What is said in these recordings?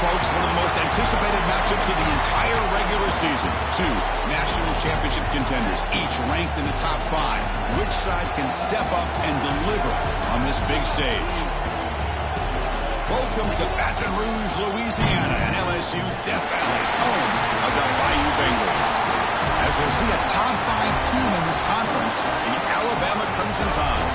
folks, one of the most anticipated matchups of the entire regular season. Two national championship contenders, each ranked in the top 5. Which side can step up and deliver on this big stage? Welcome to Baton Rouge, Louisiana, and LSU's Death Valley, home of the Bayou Bengals. As we'll see a top 5 team in this conference, the Alabama Crimson Tide,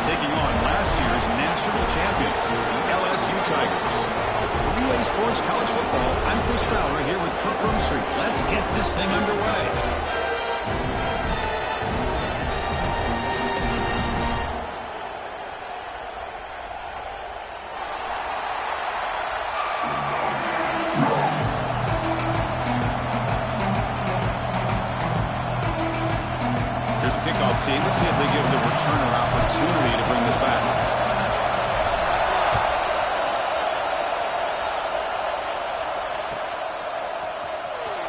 taking on last year's national champions, the LSU Tigers. For EA Sports College Football, I'm Chris Fowler here with Kirk Rumstreet. Let's get this thing underway. Team. Let's see if they give the returner opportunity to bring this back.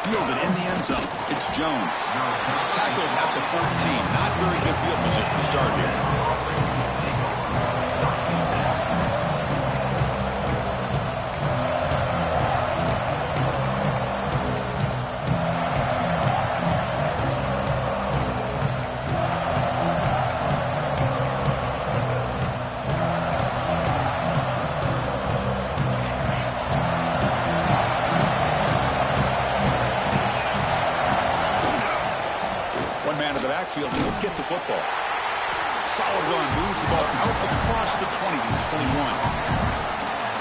Fielded in the end zone. It's Jones. Tackled at the 14. Not very good field position to start here. He'll get the football. Solid run. Moves the ball out across the 20 to the 21.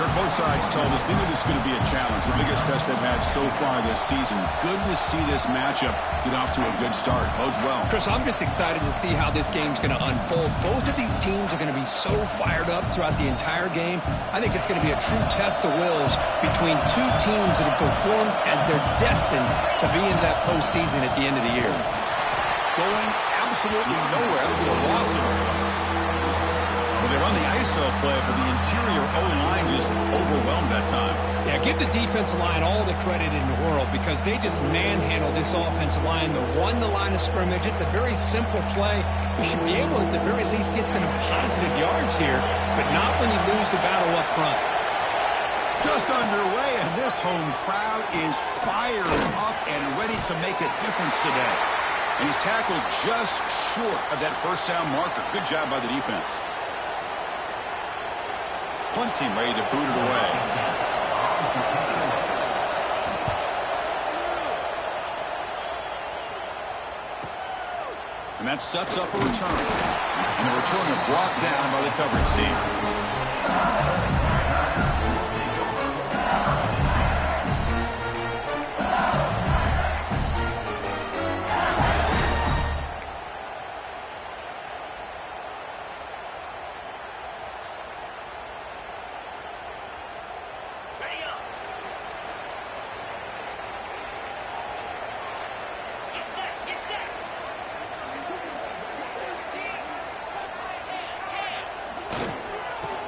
Kirk, both sides told us they knew this was going to be a challenge. The biggest test they've had so far this season. Good to see this matchup get off to a good start. Bodes well. Chris, I'm just excited to see how this game's going to unfold. Both of these teams are going to be so fired up throughout the entire game. I think it's going to be a true test of wills between two teams that have performed as they're destined to be in that postseason at the end of the year. Going absolutely nowhere. It'll be a loss of it. Well, they run the ISO play, but the interior O-line just overwhelmed that time. Yeah, give the defensive line all the credit in the world because they just manhandled this offensive line. They won the line of scrimmage. It's a very simple play. You should be able to, at the very least, get some positive yards here, but not when you lose the battle up front. Just underway, and this home crowd is fired up and ready to make a difference today. And he's tackled just short of that first down marker. Good job by the defense. Punt team ready to boot it away. And that sets up a return. And the returner brought down by the coverage team.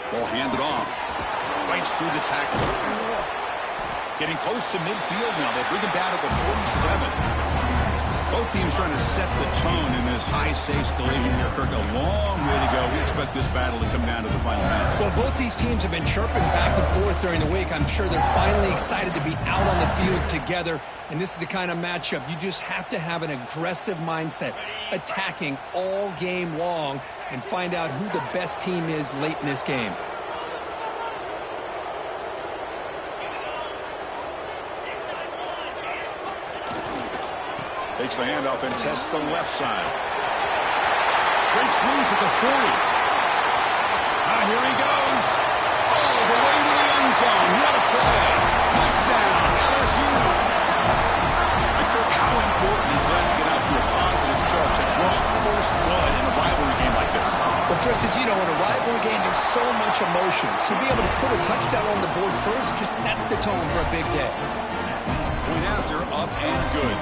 Ball handed off. Fights through the tackle. Getting close to midfield now. They bring him down at the 47. Both teams trying to set the tone in this high-stakes collision here. Kirk, a long way to go. We expect this battle to come down to the final minutes. Well, both these teams have been chirping back and forth during the week. I'm sure they're finally excited to be out on the field together. And this is the kind of matchup you just have to have an aggressive mindset, attacking all game long and find out who the best team is late in this game. Takes the handoff and tests the left side. Breaks loose at the 40. Here he goes. All the way to the end zone. What a play. Touchdown, LSU. And Kirk, how important is that to get off to a positive start to draw first blood in a rivalry game like this? Well, Chris, as you know, in a rivalry game, there's so much emotion. So to be able to put a touchdown on the board first just sets the tone for a big day. Point after, up and good.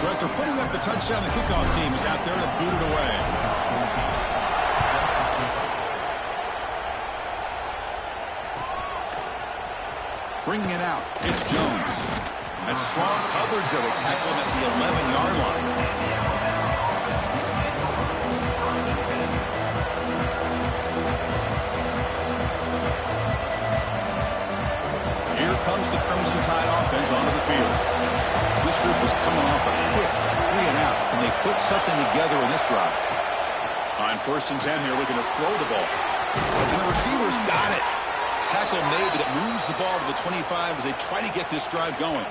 So after putting up the touchdown, the kickoff team is out there to boot it away. Bringing it out, it's Jones. That's strong coverage there. They tackle him at the 11-yard line. Here comes something together in this drive. On 1st and 10 here, looking to throw the ball. And the receivers got it. Tackle made, but it moves the ball to the 25 as they try to get this drive going.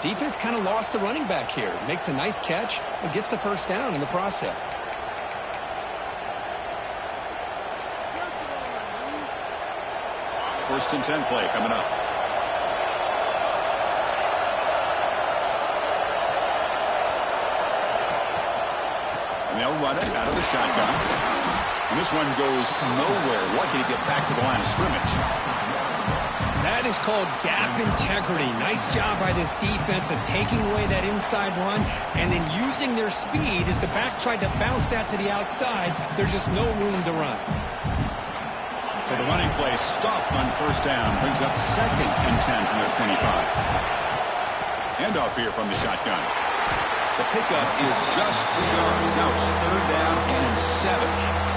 Defense kind of lost the running back here. Makes a nice catch, but gets the first down in the process. First and 10 play coming up. And they'll run it out of the shotgun. And this one goes nowhere. Lucky to get back to the line of scrimmage. That is called gap integrity. Nice job by this defense of taking away that inside run and then using their speed as the back tried to bounce that to the outside. There's just no room to run. So the running play stopped on 1st down. Brings up 2nd and 10 from their 25. Handoff here from the shotgun. The pickup is just 3 yards. Now it's 3rd down and 7.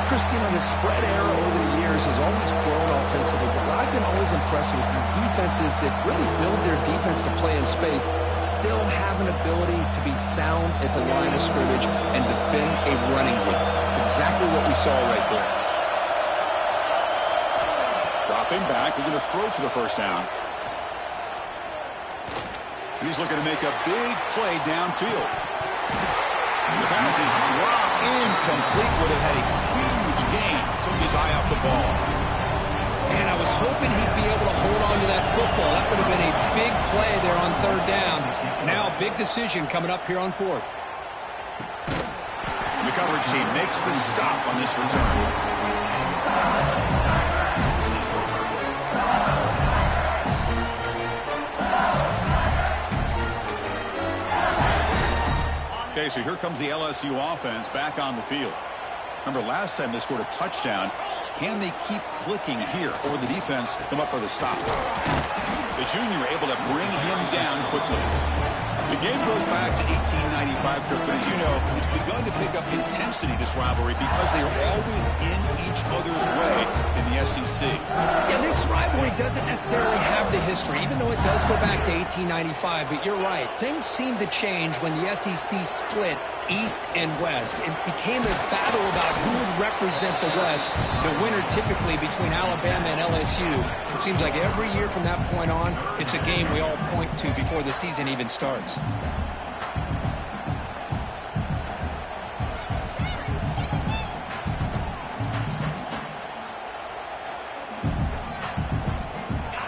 Chris, you know, the spread era over the years has always grown offensively, but what I've been always impressed with defenses that really build their defense to play in space still have an ability to be sound at the line of scrimmage and defend a running game. It's exactly what we saw right there. Dropping back, looking to throw for the 1st down. And he's looking to make a big play downfield. And the pass is dropped incomplete. Would have had a huge gain. Took his eye off the ball. And I was hoping he'd be able to hold on to that football. That would have been a big play there on 3rd down. Now big decision coming up here on 4th. And the coverage team makes the stop on this return. Okay, so here comes the LSU offense back on the field. Remember, last time they scored a touchdown. Can they keep clicking here, or the defense come up with a stop? The junior able to bring him down quickly. The game goes back to 1895, Kirk, but as you know, it's begun to pick up intensity, this rivalry, because they are always in each other's way in the SEC. Yeah, this rivalry doesn't necessarily have the history, even though it does go back to 1895, but you're right. Things seem to change when the SEC split East and West. It became a battle about who would represent the West, the winner typically between Alabama and LSU. It seems like every year from that point on, it's a game we all point to before the season even starts.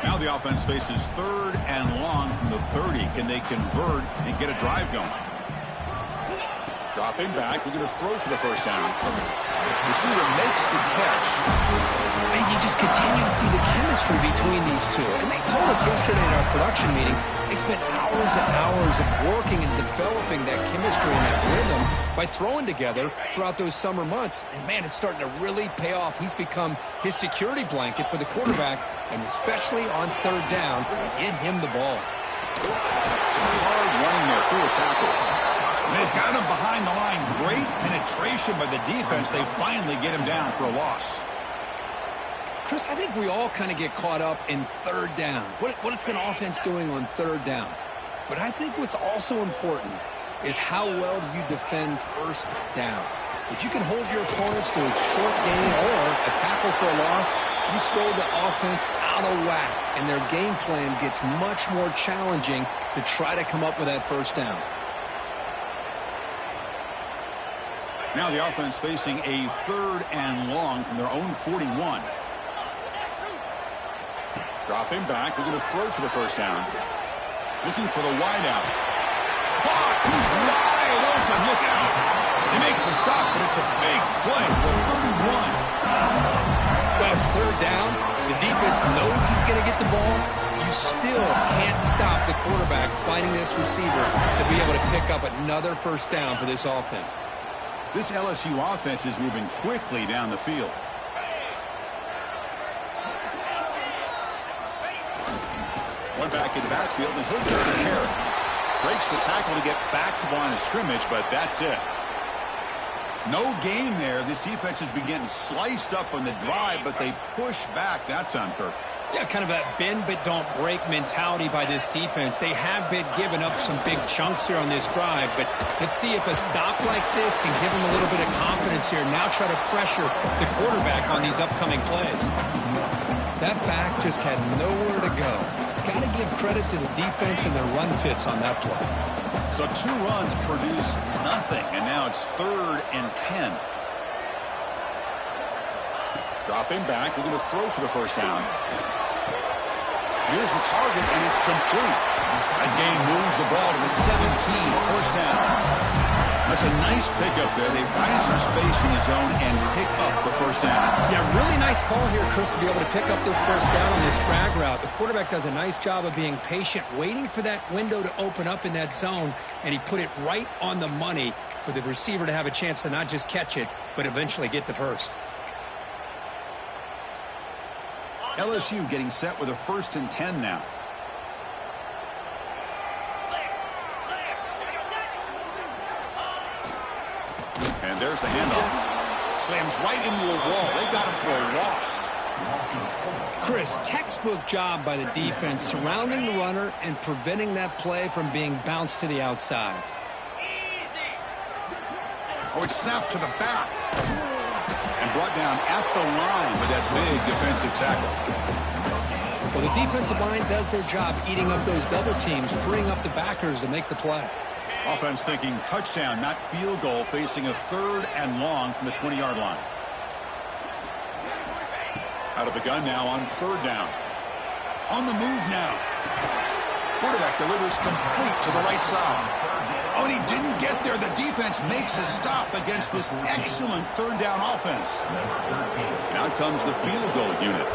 Now the offense faces 3rd and long from the 30. Can they convert and get a drive going? Dropping back, looking to throw for the 1st down. Receiver makes the catch. And you just continue to see the chemistry between these two. And they told us yesterday in our production meeting, they spent hours and hours of working and developing that chemistry and that rhythm by throwing together throughout those summer months. And, man, it's starting to really pay off. He's become his security blanket for the quarterback, and especially on 3rd down, get him the ball. Some hard running there through a tackle. They've got him behind the line. Great penetration by the defense. They finally get him down for a loss. Chris, I think we all kind of get caught up in 3rd down. What's an offense doing on 3rd down? But I think what's also important is how well do you defend 1st down. If you can hold your opponents to a short gain or a tackle for a loss, you throw the offense out of whack, and their game plan gets much more challenging to try to come up with that 1st down. Now the offense facing a 3rd and long from their own 41. Dropping back, looking to throw for the 1st down. Looking for the wideout. Clock, he's wide open, look out. They make the stop, but it's a big play for 31. Well, it's 3rd down. The defense knows he's going to get the ball. You still can't stop the quarterback finding this receiver to be able to pick up another 1st down for this offense. This LSU offense is moving quickly down the field. One back in the backfield, and he'll get the carry. Breaks the tackle to get back to the line of scrimmage, but that's it. No gain there. This defense has been getting sliced up on the drive, but they push back that time, Kirk. Yeah, kind of a bend but don't break mentality by this defense. They have been giving up some big chunks here on this drive, but let's see if a stop like this can give them a little bit of confidence here. Now try to pressure the quarterback on these upcoming plays. That back just had nowhere to go. Got to give credit to the defense and their run fits on that play. So 2 runs produce nothing, and now it's 3rd and 10. Dropping back, looking to throw for the first down. Here's the target, and it's complete. That gain moves the ball to the 17, first down. That's a nice pickup there. They find some space in the zone and pick up the first down. Yeah, really nice call here, Chris, to be able to pick up this first down on this drag route. The quarterback does a nice job of being patient, waiting for that window to open up in that zone, and he put it right on the money for the receiver to have a chance to not just catch it, but eventually get the first. LSU getting set with a 1st and 10 now. And there's the handoff. Slams right into a wall. They got him for a loss. Chris, textbook job by the defense surrounding the runner and preventing that play from being bounced to the outside. Oh, it's snapped to the back. And brought down at the line with that big defensive tackle. Well, the defensive line does their job eating up those double teams, freeing up the backers to make the play. Offense thinking touchdown, not field goal, facing a 3rd and long from the 20-yard line. Out of the gun now on 3rd down. On the move now. Quarterback delivers complete to the right side. Oh, and he didn't get there. The defense makes a stop against this excellent 3rd down offense. Now comes the field goal unit.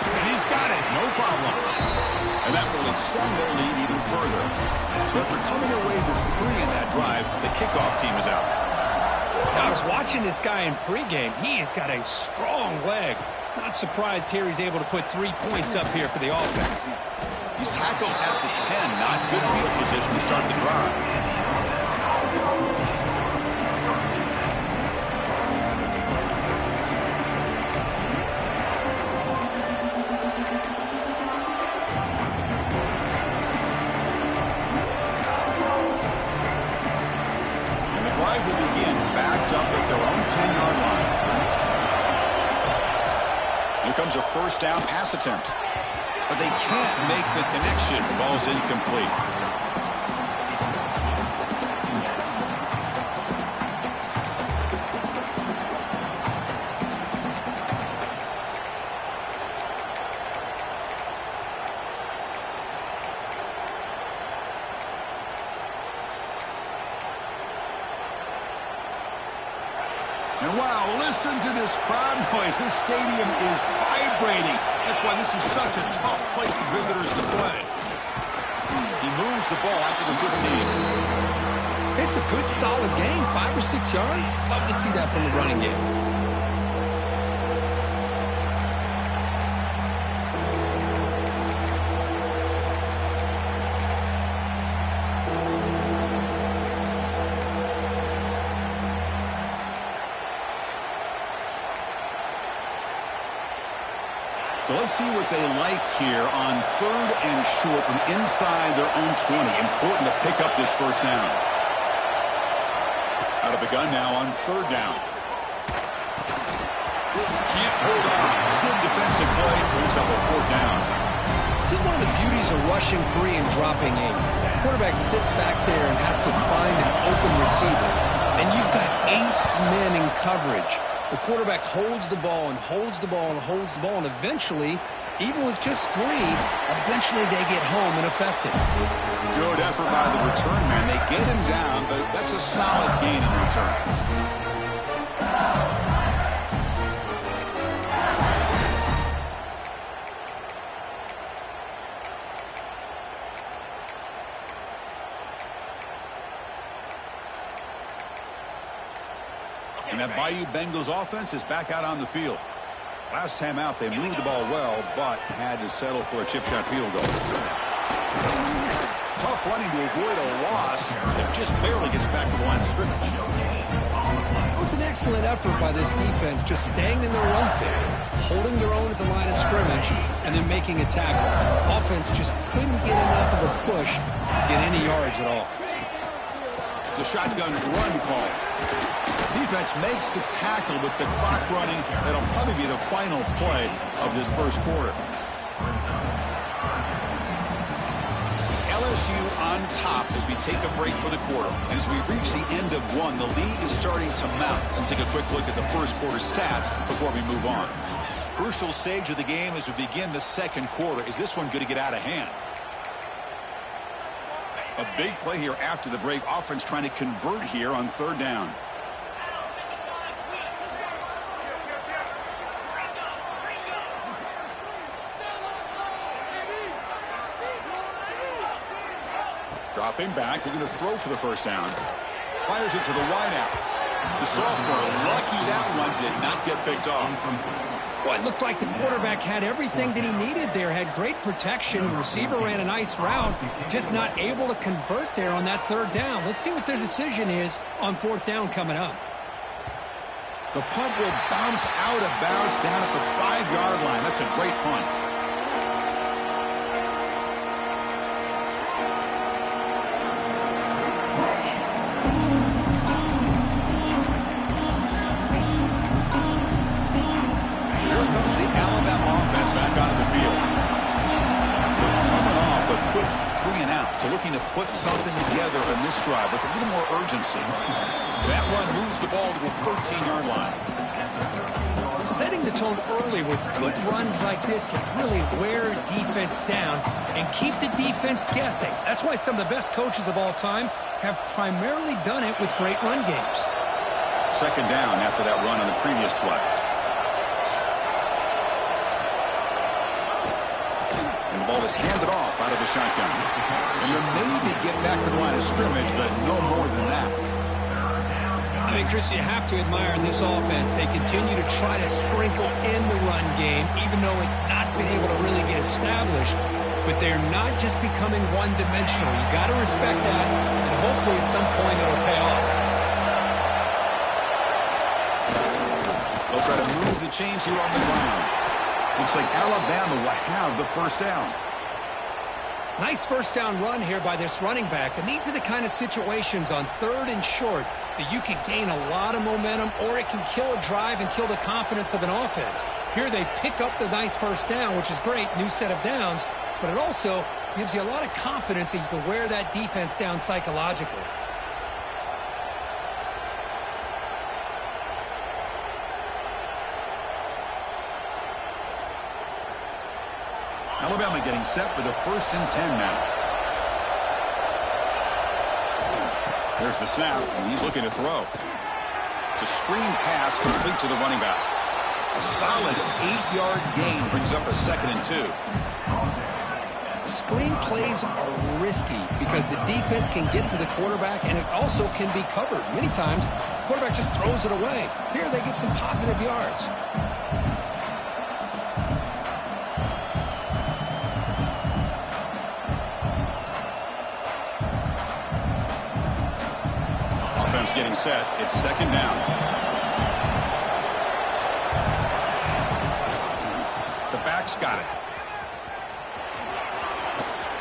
And he's got it. No problem. And that will extend their lead even further. So after coming away with 3 in that drive, the kickoff team is out. Now, I was watching this guy in pregame. He has got a strong leg. Not surprised here he's able to put 3 points up here for the offense. He's tackled at the 10. Not good field position to start the drive. And the drive will begin backed up at their own 10-yard line. Here comes a first down pass attempt. But they can't make the connection. The ball's incomplete. And wow, listen to this crowd noise. This stadium is vibrating. That's why this is such a tough place for visitors to play. He moves the ball after the 15. It's a good, solid game. 5 or 6 yards. Love to see that from the running game. So let's see what they like here on 3rd and short from inside their own 20. Important to pick up this first down. Out of the gun now on 3rd down. Can't hold on. Good defensive play. Brings up a 4th down. This is one of the beauties of rushing 3 and dropping 8. The quarterback sits back there and has to find an open receiver. And you've got 8 men in coverage. The quarterback holds the ball and holds the ball and holds the ball, and eventually, even with just 3, eventually they get home and effective. Good effort by the return man. They get him down, but that's a solid gain in return. And that Bayou Bengals offense is back out on the field. Last time out, they moved the ball well, but had to settle for a chip shot field goal. Tough running to avoid a loss. It just barely gets back to the line of scrimmage. was an excellent effort by this defense, just staying in their run fits, holding their own at the line of scrimmage, and then making a tackle. Offense just couldn't get enough of a push to get any yards at all. It's a shotgun run call. Defense makes the tackle with the clock running. That'll probably be the final play of this first quarter. It's LSU on top as we take a break for the quarter. And as we reach the end of one, the lead is starting to mount. Let's take a quick look at the first quarter stats before we move on. Crucial stage of the game as we begin the second quarter. Is this one going to get out of hand? A big play here after the break. Offense trying to convert here on third down. Dropping back, looking to throw for the first down. Fires it to the wideout. The sophomore, lucky that one did not get picked off. Well, it looked like the quarterback had everything that he needed there, had great protection. Receiver ran a nice route, just not able to convert there on that third down. Let's see what their decision is on fourth down coming up. The punt will bounce out of bounds down at the 5-yard line. That's a great punt. So looking to put something together in this drive with a little more urgency. That one moves the ball to the 13-yard line. Setting the tone early with good runs like this can really wear defense down and keep the defense guessing. That's why some of the best coaches of all time have primarily done it with great run games. Second down after that run on the previous play. And the ball is handed off out of the shotgun. And they're maybe getting back to the line of scrimmage, but no more than that. I mean, Chris, you have to admire this offense. They continue to try to sprinkle in the run game, even though it's not been able to really get established. But they're not just becoming one-dimensional. You got to respect that, and hopefully at some point it'll pay off. They'll try to move the chains here on the ground. Looks like Alabama will have the first down. Nice first down run here by this running back. And these are the kind of situations on third and short that you can gain a lot of momentum, or it can kill a drive and kill the confidence of an offense. Here they pick up the nice first down, which is great, new set of downs, but it also gives you a lot of confidence that you can wear that defense down psychologically. Alabama getting set for the 1st and 10 now. There's the snap, and he's looking to throw. It's a screen pass complete to the running back. A solid 8-yard gain brings up a 2nd and 2. Screen plays are risky because the defense can get to the quarterback, and it also can be covered. Many times, the quarterback just throws it away. Here they get some positive yards. Getting set. It's 2nd down. The back's got it.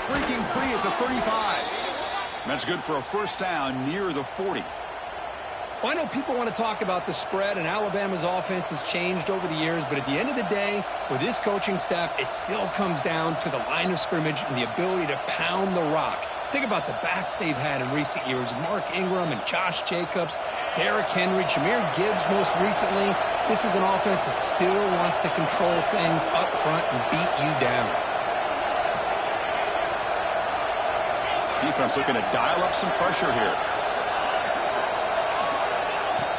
Breaking free at the 35. That's good for a first down near the 40. Well, I know people want to talk about the spread, and Alabama's offense has changed over the years, but at the end of the day, with this coaching staff, it still comes down to the line of scrimmage and the ability to pound the rock. Think about the backs they've had in recent years. Mark Ingram and Josh Jacobs, Derrick Henry, Jahmyr Gibbs most recently. This is an offense that still wants to control things up front and beat you down. Defense looking to dial up some pressure here.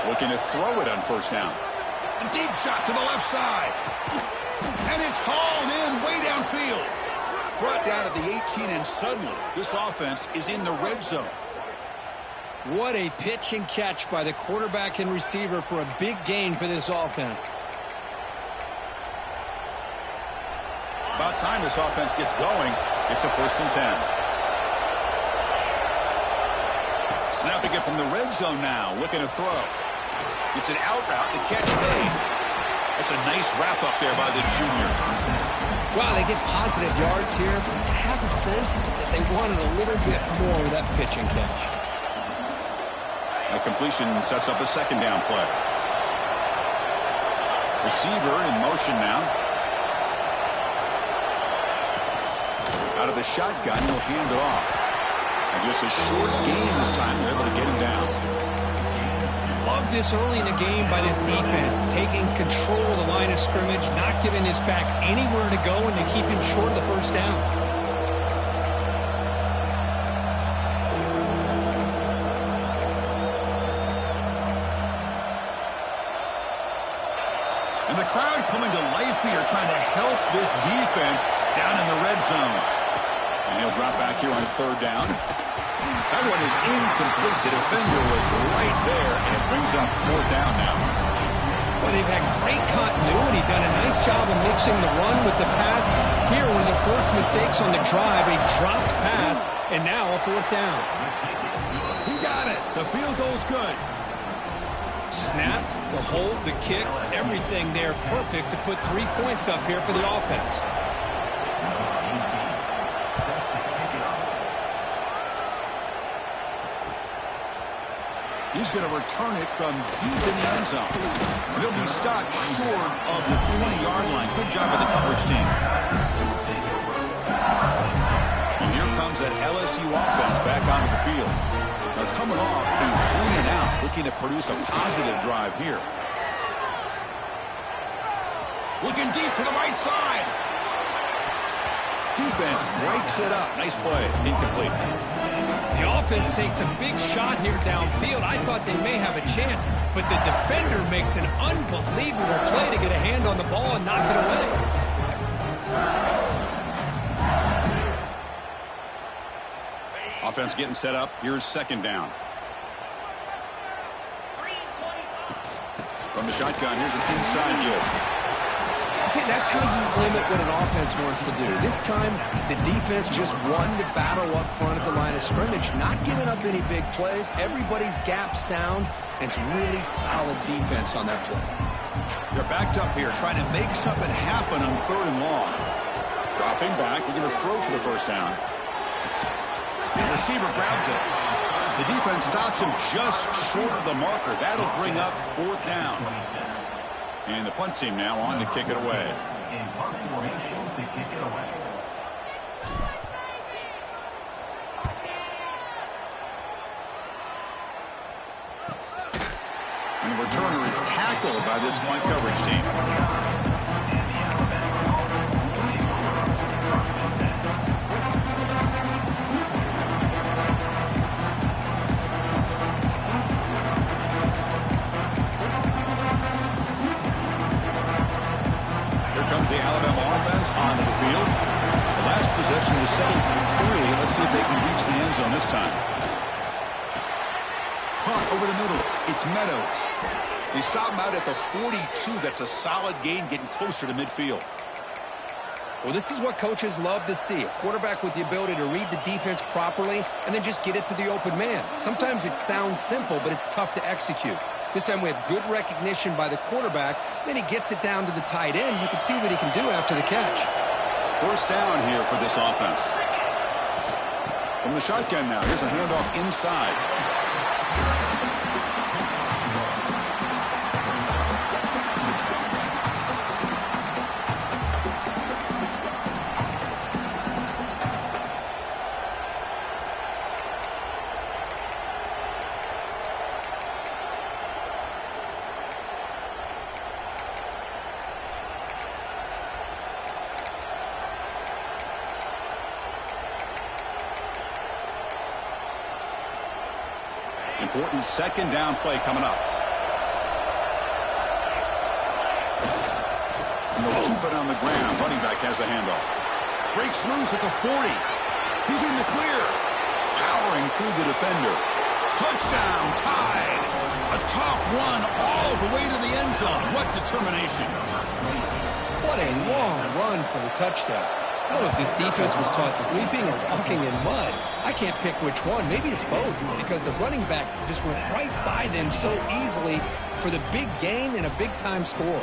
Looking to throw it on first down. A deep shot to the left side. And it's hauled in way downfield. Brought down at the 18, and suddenly this offense is in the red zone. What a pitch and catch by the quarterback and receiver for a big gain for this offense. About time this offense gets going. It's a 1st and 10. Snapping it from the red zone now, looking to throw. It's an out route. The catch made. That's a nice wrap-up there by the junior. Wow, they get positive yards here. I have a sense that they wanted a little bit more with that pitch and catch. A completion sets up a second down play. Receiver in motion now. Out of the shotgun, he'll hand it off. And just a short gain this time. They're able to get him down. Love this early in the game by this defense. Taking control of the line of scrimmage, not giving this back anywhere to go, and to keep him short of the first down. And the crowd coming to life here, trying to help this defense down in the red zone. And he'll drop back here on third down. That one is incomplete. The defender was right there, and it brings up fourth down now. Well, they've had great continuity, done a nice job of mixing the run with the pass. Here, one of the first mistakes on the drive, a dropped pass, and now a fourth down. He got it. The field goal's good. Snap, the hold, the kick, everything there perfect to put 3 points up here for the offense. He's going to return it from deep in the end zone. And he'll be stopped short of the 20-yard line. Good job by the coverage team. And here comes that LSU offense back onto the field. They're coming off a 3-and-out, looking to produce a positive drive here. Looking deep to the right side. Defense breaks it up. Nice play. Incomplete. The offense takes a big shot here downfield. I thought they may have a chance, but the defender makes an unbelievable play to get a hand on the ball and knock it away. Offense getting set up. Here's second down. From the shotgun, here's an inside give. See, that's how you limit what an offense wants to do. This time, the defense just won the battle up front at the line of scrimmage, not giving up any big plays. Everybody's gap sound, and it's really solid defense on that play. They're backed up here, trying to make something happen on third and long. Dropping back, looking to throw for the first down. The receiver grabs it. The defense stops him just short of the marker. That'll bring up fourth down. And the punt team now on to kick it away. In punt formation to kick it away. And the returner is tackled by this punt coverage team. The Alabama offense onto the field. The last possession was settled for 3. Let's see if they can reach the end zone this time. Punt over the middle. It's Meadows. They stop him out at the 42. That's a solid gain, getting closer to midfield. Well, this is what coaches love to see. A quarterback with the ability to read the defense properly and then just get it to the open man. Sometimes it sounds simple, but it's tough to execute. This time we have good recognition by the quarterback. Then he gets it down to the tight end. You can see what he can do after the catch. First down here for this offense. From the shotgun now, here's a handoff inside. Important second down play coming up. And they'll keep it on the ground. Running back has the handoff. Breaks loose at the 40. He's in the clear. Powering through the defender. Touchdown, tied. A tough run all the way to the end zone. What determination. What a long run for the touchdown. Oh, if this defense was caught sleeping or walking in mud, I can't pick which one. Maybe it's both, because the running back just went right by them so easily for the big gain and a big-time score.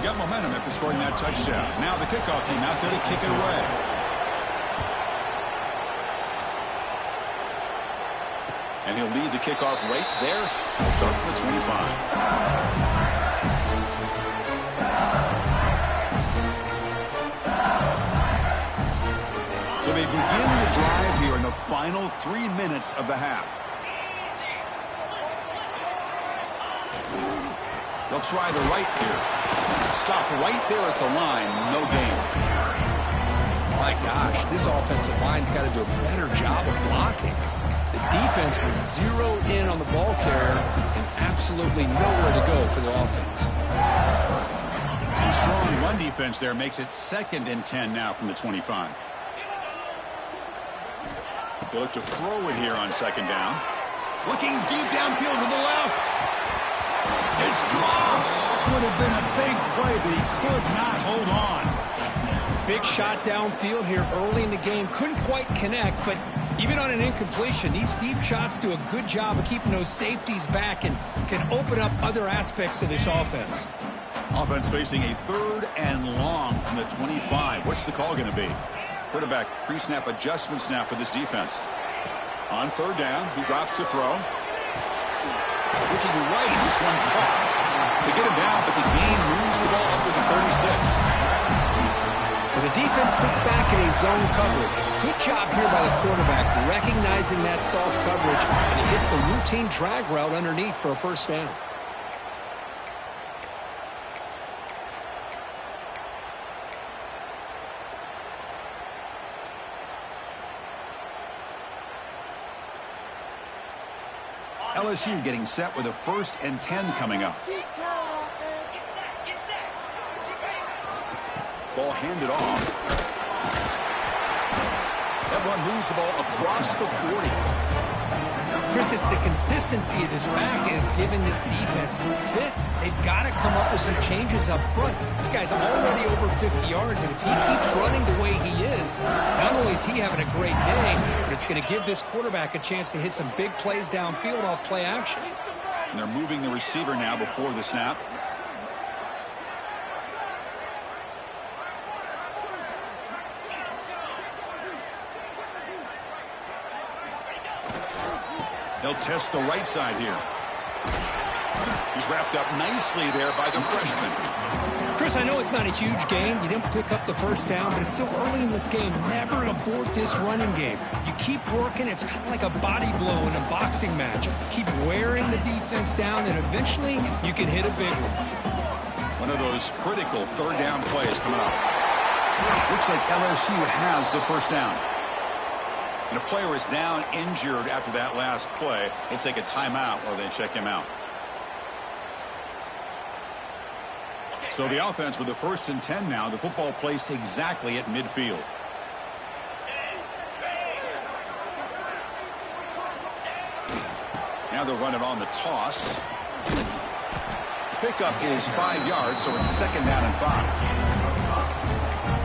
Got momentum after scoring that touchdown. Now the kickoff team out there to kick it away. And he'll lead the kickoff right there. He'll start at the 25. So they begin the drive here in the final 3 minutes of the half. They'll try the right here. Stop right there at the line. No gain. My gosh, this offensive line's got to do a better job of blocking. The defense was zeroed in on the ball carrier and absolutely nowhere to go for the offense. Some strong run defense there makes it 2nd and 10 now from the 25. They look to throw it here on 2nd down. Looking deep downfield to the left. It's dropped. Would have been a big play, but he could not hold on. Big shot downfield here early in the game. Couldn't quite connect, but even on an incompletion, these deep shots do a good job of keeping those safeties back and can open up other aspects of this offense. Offense facing a 3rd and long from the 25. What's the call going to be? Quarterback pre-snap adjustments now for this defense. On 3rd down, he drops to throw. Looking right, this one caught. They get him down, but the gain moves the ball up to the 36. Well, the defense sits back in a zone coverage. Good job here by the quarterback, recognizing that soft coverage, and he hits the routine drag route underneath for a 1st down. LSU getting set with a 1st and 10 coming up. Ball handed off. That one moves the ball across the 40. Chris, it's the consistency of this back is giving this defense fits. They've got to come up with some changes up front. This guy's already over 50 yards, and if he keeps running the way he is, not only is he having a great day, but it's going to give this quarterback a chance to hit some big plays downfield off play action. And they're moving the receiver now before the snap. They'll test the right side here. He's wrapped up nicely there by the freshman. Chris, I know it's not a huge game. You didn't pick up the 1st down, but it's still early in this game. Never abort this running game. You keep working. It's kind of like a body blow in a boxing match. Keep wearing the defense down, and eventually you can hit a big one. One of those critical 3rd down plays coming up. Looks like LSU has the 1st down. And a player is down injured after that last play. They'll take a timeout while they check him out. So the offense with the 1st and 10 now. The football placed exactly at midfield. Now they'll run it on the toss. Pickup is 5 yards, so it's 2nd down and 5.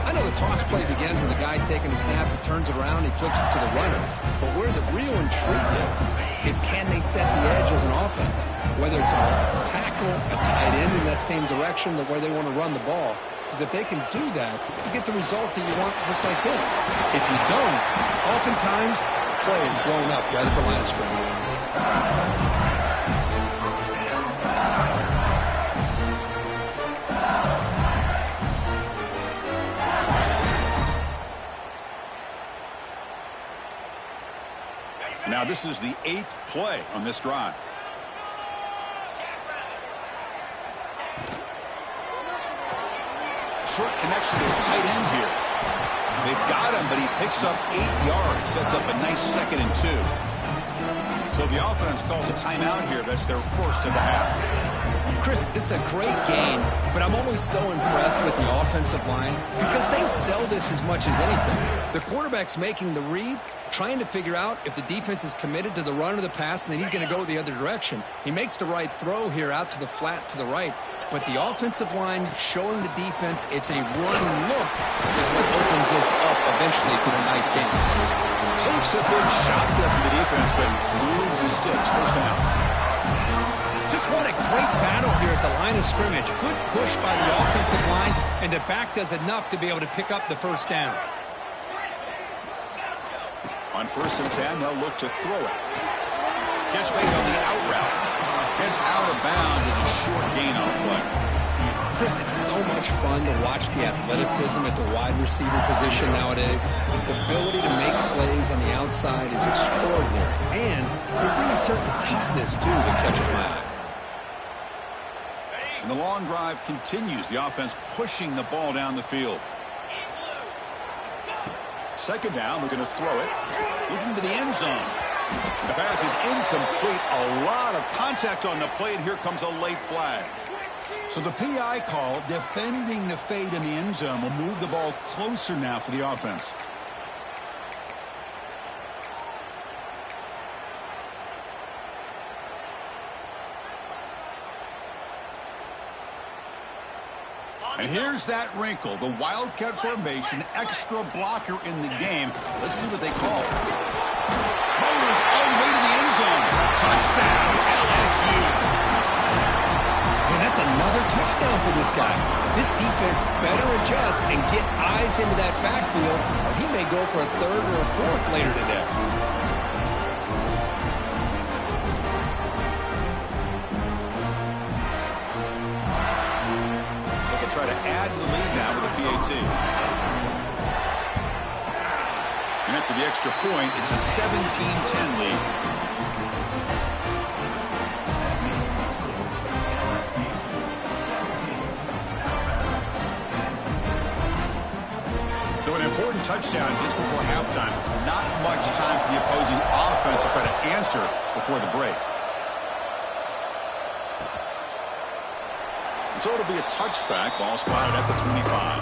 I know the toss play begins with the guy taking the snap, he turns it around, he flips it to the runner. But where the real intrigue is can they set the edge as an offense? Whether it's an offensive tackle, a tight end in that same direction, where they want to run the ball. Because if they can do that, you get the result that you want just like this. If you don't, oftentimes, play is blown up right at the line of scrimmage. Now this is the 8th play on this drive. Short connection to the tight end here. They've got him, but he picks up 8 yards. Sets up a nice 2nd and 2. So the offense calls a timeout here. That's their 1st of the half. Chris, This is a great game, but I'm always so impressed with the offensive line because they sell this as much as anything. The quarterback's making the read, trying to figure out if the defense is committed to the run or the pass, and then he's going to go the other direction. He makes the right throw here out to the flat to the right, but the offensive line showing the defense it's a run look is what opens this up eventually for the nice game. Takes a big shot there from the defense, but moves the sticks. First down. Just what a great battle here at the line of scrimmage. Good push by the offensive line, and the back does enough to be able to pick up the first down. On 1st and 10, they'll look to throw it. Catch made on the out route. Gets out of bounds as a short gain on the play. Chris, it's so much fun to watch the athleticism at the wide receiver position nowadays. The ability to make plays on the outside is extraordinary, and they bring a certain toughness, too, that catches my eye. And the long drive continues. The offense pushing the ball down the field. 2nd down, we're going to throw it. Looking to the end zone. The pass is incomplete. A lot of contact on the play, and here comes a late flag. So the PI call, defending the fade in the end zone, will move the ball closer now for the offense. And here's that wrinkle, the Wildcat formation, extra blocker in the game. Let's see what they call. Motors all the way to the end zone. Touchdown, LSU. And that's another touchdown for this guy. This defense better adjust and get eyes into that backfield, or he may go for a 3rd or a 4th later today. Try to add to the lead now with a PAT. And after the extra point, it's a 17-10 lead. So an important touchdown just before halftime. Not much time for the opposing offense to try to answer before the break. So it'll be a touchback. Ball spotted at the 25.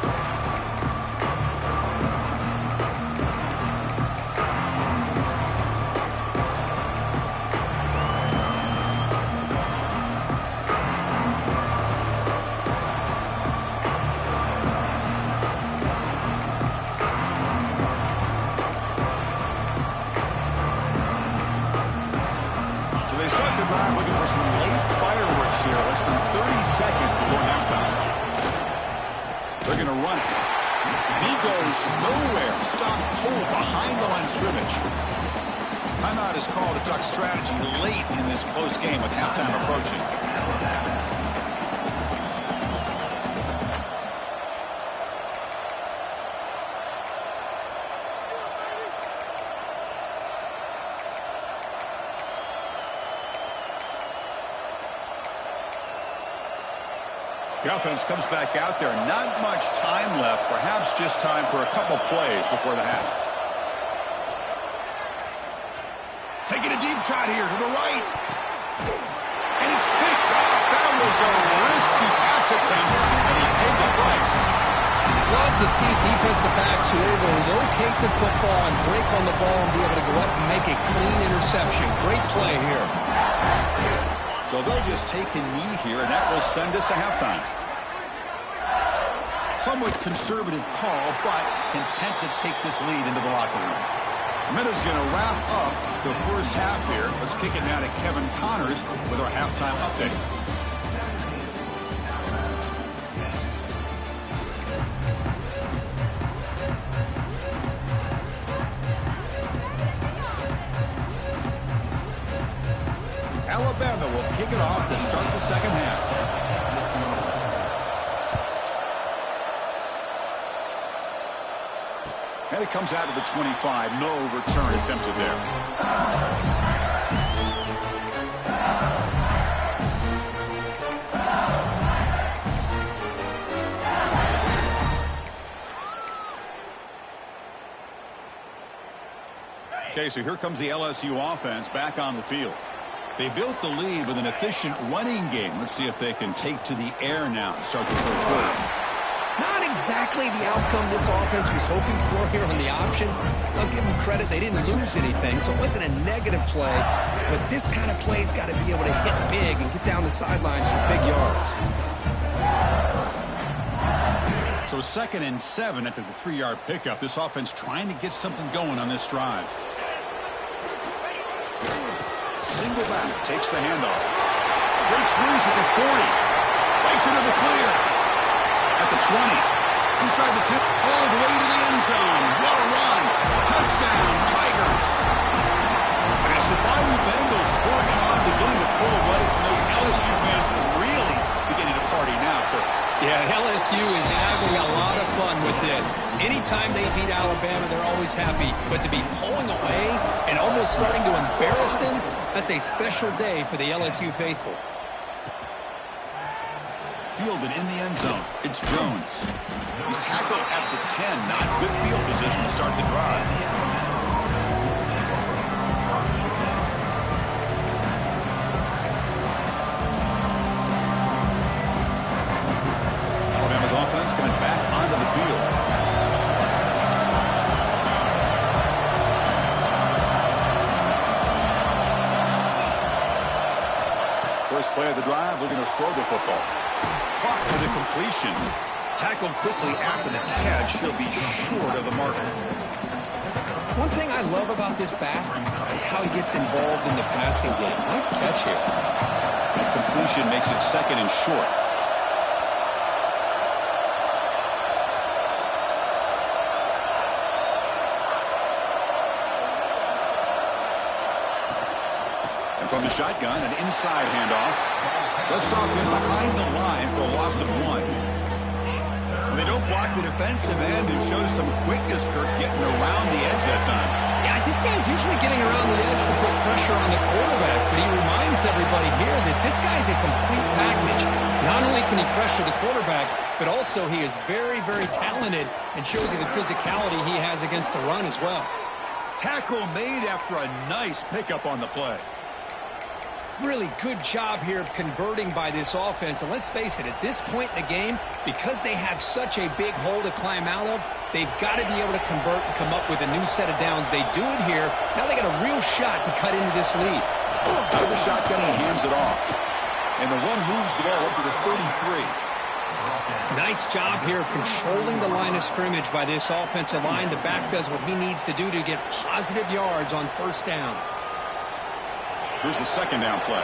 So they start the drive looking for some late fireworks here. Less than 30 seconds before halftime. They're going to run it. And he goes nowhere. Stop cold behind the line of scrimmage. Timeout is called to talk strategy late in this close game with halftime approaching. The offense comes back out there. Not much time left. Perhaps just time for a couple plays before the half. Taking a deep shot here to the right. And it's picked off. That was a risky pass attempt, and he paid the price. Love to see defensive backs who are able to locate the football and break on the ball and be able to go up and make a clean interception. Great play here. So they'll just take a knee here, and that will send us to halftime. Somewhat conservative call, but content to take this lead into the locker room. Miller's going to wrap up the first half here. Let's kick it now to Kevin Connors with our halftime update. Alabama will kick it off to start the second half. And it comes out of the 25. No return attempted there. Okay, so here comes the LSU offense back on the field. They built the lead with an efficient running game. Let's see if they can take to the air now to start the third quarter. Not exactly the outcome this offense was hoping for here on the option. I'll give them credit. They didn't lose anything, so it wasn't a negative play. But this kind of play's got to be able to hit big and get down the sidelines for big yards. So 2nd and 7 after the 3-yard pickup. This offense trying to get something going on this drive. Single back, takes the handoff. Breaks loose at the 40. Breaks into the clear. At the 20. Inside the 2. All the way to the end zone. What a run. Touchdown, Tigers. And it's the Bayou Bengals pouring it on, beginning to pull away from those LSU fans really beginning to party now. Yeah, LSU is having a lot of fun with this. Anytime they beat Alabama, they're always happy. But to be pulling away and almost starting to embarrass them, that's a special day for the LSU faithful. Fielded in the end zone. It's Jones. He's tackled at the 10. Not good field position to start the drive. Alabama's offense coming back onto the field. First play of the drive, looking to throw the football. Clock for the completion. Tackled quickly after the catch. He'll be short of the mark. One thing I love about this back is how he gets involved in the passing game. Nice catch here. That completion makes it 2nd and short. And from the shotgun, an inside handoff. Let's stop him behind the line for a loss of 1. When they don't block the defensive end, it shows some quickness, Kirk, getting around the edge that time. Yeah, this guy's usually getting around the edge to put pressure on the quarterback, but he reminds everybody here that this guy's a complete package. Not only can he pressure the quarterback, but also he is very, very talented and shows you the physicality he has against the run as well. Tackle made after a nice pickup on the play. Really good job here of converting by this offense. And let's face it, at this point in the game, because they have such a big hole to climb out of, they've got to be able to convert and come up with a new set of downs. They do it here. Now they got a real shot to cut into this lead. Out of the shotgun, he hands it off. And the run moves the ball up to the 33. Nice job here of controlling the line of scrimmage by this offensive line. The back does what he needs to do to get positive yards on first down. Here's the 2nd down play.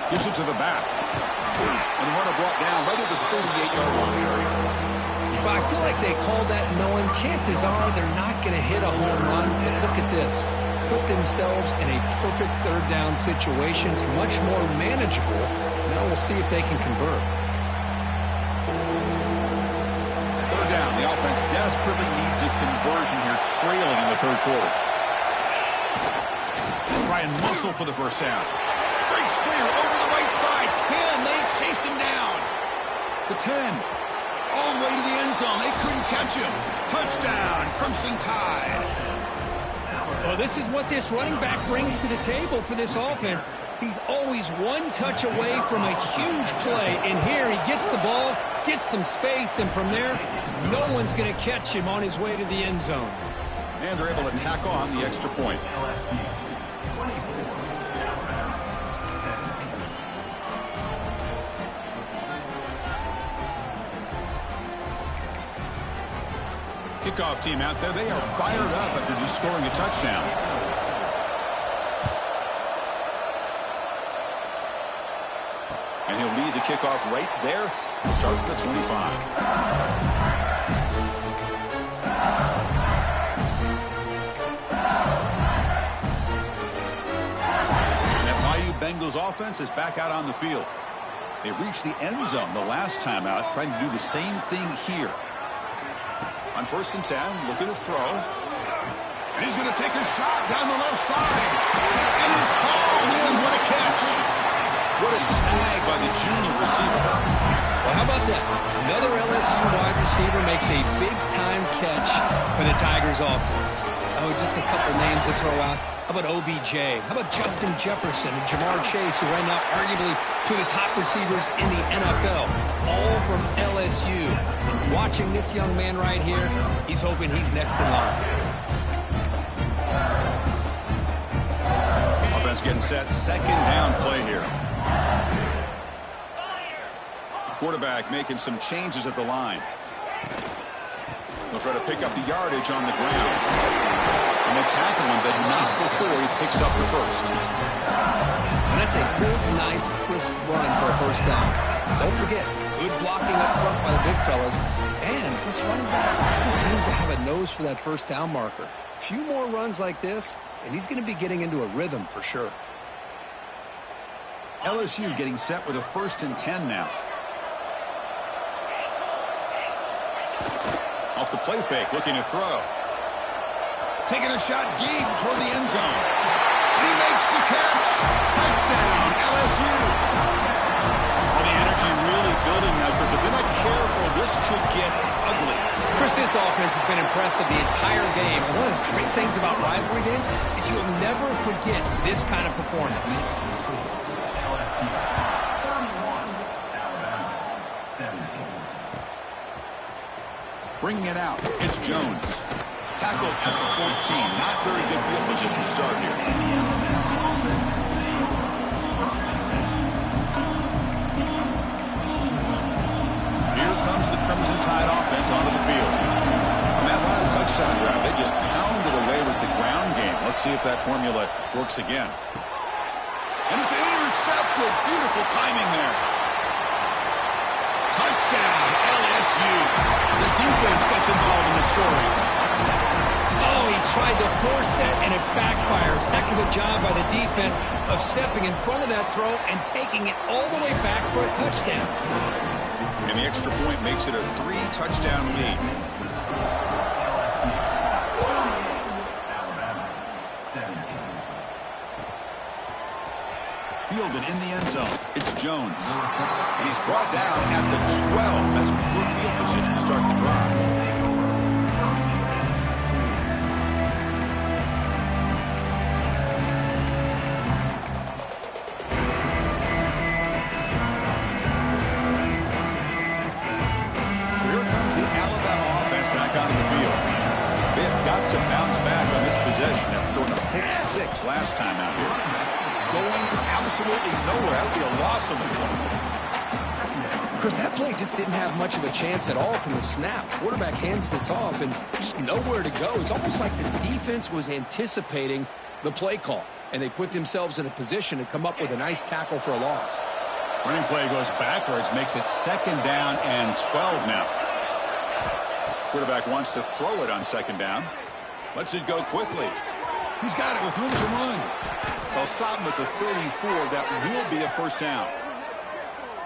Gives it to the back. And the runner brought down right at the 38-yard line. But I feel like they called that knowing chances are they're not going to hit a home run. But look at this. Put themselves in a perfect 3rd down situation. It's much more manageable. Now we'll see if they can convert. 3rd down. The offense desperately needs a conversion here, trailing in the 3rd quarter. Try and muscle for the first down. Breaks clear over the right side. Can they chase him down? The 10. All the way to the end zone. They couldn't catch him. Touchdown, Crimson Tide. Well, this is what this running back brings to the table for this offense. He's always one touch away from a huge play. And here he gets the ball, gets some space, and from there, no one's going to catch him on his way to the end zone. And they're able to tack on the extra point. Kickoff team out there. They are fired up after just scoring a touchdown. And he'll lead the kickoff right there and start at the 25. Bengals offense is back out on the field. They reached the end zone the last time out, trying to do the same thing here. On 1st and 10, looking to throw. And he's going to take a shot down the left side. And it's hauled in. What a catch. What a snag by the junior receiver. Well, how about that? Another LSU wide receiver makes a big-time catch for the Tigers offense. Oh, just a couple names to throw out. How about OBJ? How about Justin Jefferson and Jamar Chase, who right now arguably two of the top receivers in the NFL, all from LSU. And watching this young man right here, he's hoping he's next in line. Offense getting set. Second down play here. Quarterback making some changes at the line. They'll try to pick up the yardage on the ground. And they tackle him, but not before he picks up the first. And that's a good, nice, crisp run for a first down. Don't forget, good blocking up front by the big fellas. And this running back just seems to have a nose for that first down marker. A few more runs like this, and he's going to be getting into a rhythm for sure. LSU getting set with a 1st and 10 now. Off the play fake, looking to throw. Taking a shot deep toward the end zone. And he makes the catch. Touchdown, LSU. Well, the energy really building now, but they're not careful. This could get ugly. Chris, this offense has been impressive the entire game. And one of the great things about rivalry games is you'll never forget this kind of performance. Bringing it out, it's Jones. Tackled at the 14. Not very good field position to start here. Here comes the Crimson Tide offense onto the field. On that last touchdown grab, they just pounded away with the ground game. Let's see if that formula works again. And it's intercepted. Beautiful timing there. Touchdown, LSU. The defense gets involved in the scoring. Oh, he tried to force it, and it backfires. Heck of a job by the defense of stepping in front of that throw and taking it all the way back for a touchdown. And the extra point makes it a 3-touchdown lead. Fielded in the end zone. It's Jones. And he's brought down at the 12. That's poor field position to start the drive. So here comes the Alabama offense back onto the field. They've got to bounce back on this possession after going a pick 6 last time out here. Going absolutely nowhere. That would be a loss of the play. Chris, that play just didn't have much of a chance at all from the snap. Quarterback hands this off and just nowhere to go. It's almost like the defense was anticipating the play call, and they put themselves in a position to come up with a nice tackle for a loss. Running play goes backwards, makes it 2nd down and 12 now. Quarterback wants to throw it on 2nd down. Lets it go quickly. He's got it with room to run. They'll stop him at the 34. That will be a 1st down.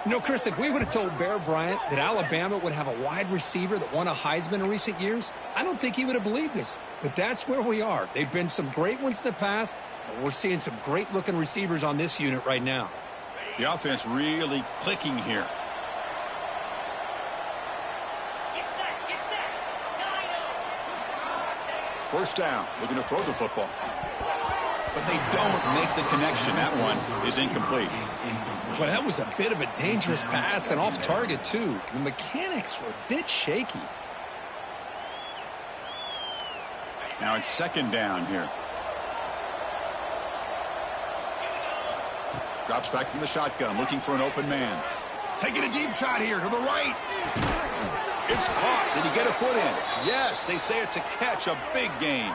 You know, Chris, if we would have told Bear Bryant that Alabama would have a wide receiver that won a Heisman in recent years, I don't think he would have believed us. But that's where we are. They've been some great ones in the past, and we're seeing some great-looking receivers on this unit right now. The offense really clicking here. First down, looking to throw the football. But they don't make the connection. That one is incomplete. Well, that was a bit of a dangerous pass and off target, too. The mechanics were a bit shaky. Now it's 2nd down here. Drops back from the shotgun, looking for an open man. Taking a deep shot here to the right. It's caught. Did he get a foot in? Yes, they say it's a catch, a big gain.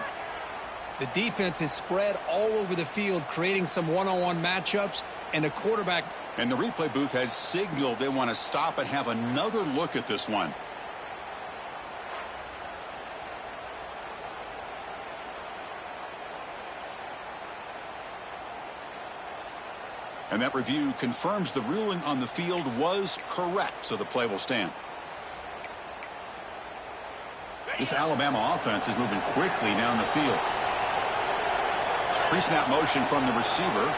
The defense is spread all over the field, creating some one-on-one matchups, and the quarterback. And the replay booth has signaled they want to stop and have another look at this one. And that review confirms the ruling on the field was correct, so the play will stand. This Alabama offense is moving quickly down the field. Pre-snap motion from the receiver.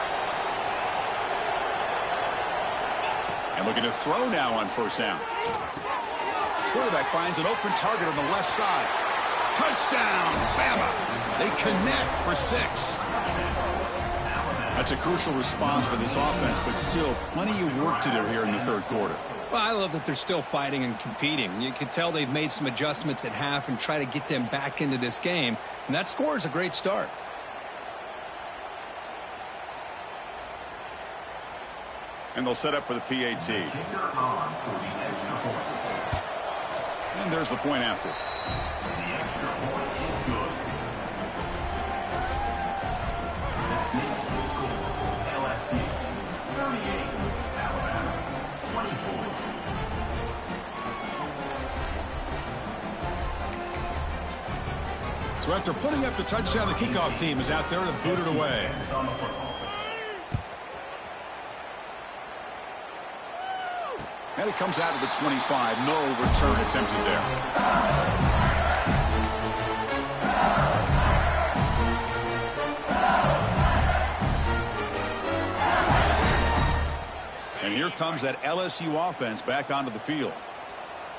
And looking to throw now on 1st down. Quarterback finds an open target on the left side. Touchdown, Bama. They connect for 6. That's a crucial response by this offense, but still plenty of work to do here in the third quarter. Well, I love that they're still fighting and competing. You can tell they've made some adjustments at half and try to get them back into this game. And that score is a great start. And they'll set up for the PAT. And there's the point after. The extra point is good. This makes the score LSU 38, Alabama 24. So after putting up the touchdown, the kickoff team is out there to boot it away. And it comes out of the 25. No return attempted there. And here comes that LSU offense back onto the field.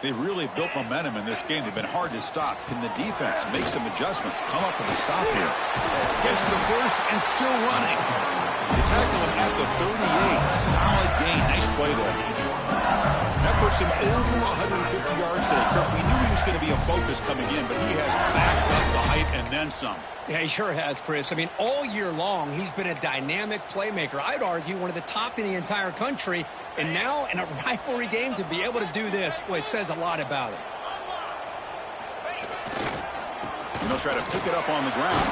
They've really built momentum in this game. They've been hard to stop. Can the defense make some adjustments? Come up with a stop here. Gets the first and still running. They tackle him at the 38. Solid gain. Nice play there. That puts him over 150 yards today. Kirk, we knew he was going to be a focus coming in, but he has backed up the hype and then some. Yeah, he sure has, Chris. I mean, all year long, he's been a dynamic playmaker. I'd argue one of the top in the entire country. And now in a rivalry game to be able to do this, boy, it says a lot about him. And they'll try to pick it up on the ground.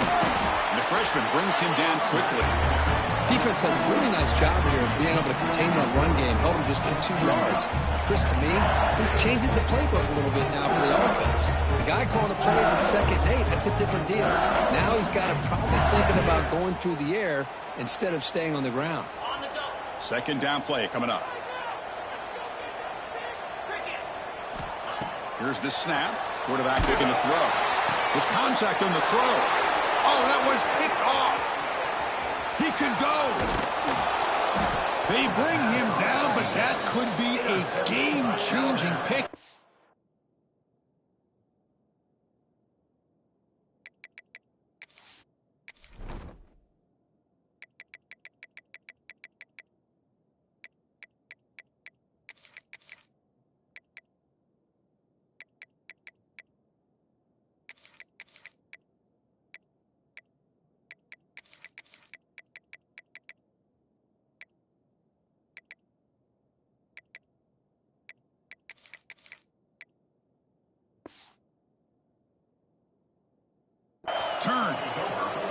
And the freshman brings him down quickly. Defense does a really nice job here of being able to contain that run game, held him just to 2 yards. Chris, to me, this changes the playbook a little bit now for the offense. The guy calling the plays at 2nd and 8, that's a different deal. Now he's got to probably thinking about going through the air instead of staying on the ground. Second down play coming up. Here's the snap. Quarterback looking to throw. There's contact on the throw. Oh, that one's picked off. He could go. They bring him down, but that could be a game-changing pick. Turn.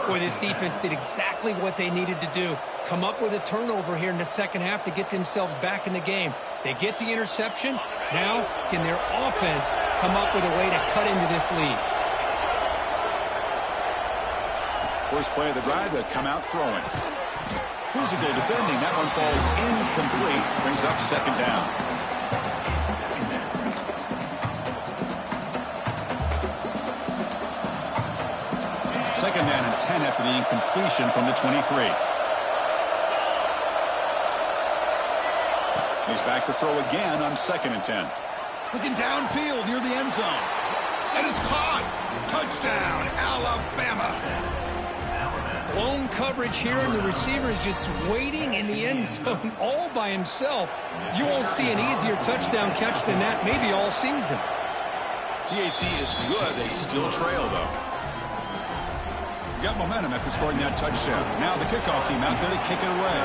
Boy, this defense did exactly what they needed to do. Come up with a turnover here in the second half to get themselves back in the game. They get the interception. Now, can their offense come up with a way to cut into this lead? First play of the drive, they come out throwing. Physical defending. That one falls incomplete. Brings up second down. Second down and 10 after the incompletion from the 23. He's back to throw again on 2nd and 10. Looking downfield near the end zone. And it's caught. Touchdown, Alabama. Blown coverage here, and the receiver is just waiting in the end zone all by himself. You won't see an easier touchdown catch than that maybe all season. PAT is good. They still trail, though. Got momentum after scoring that touchdown. Now the kickoff team out there to kick it away.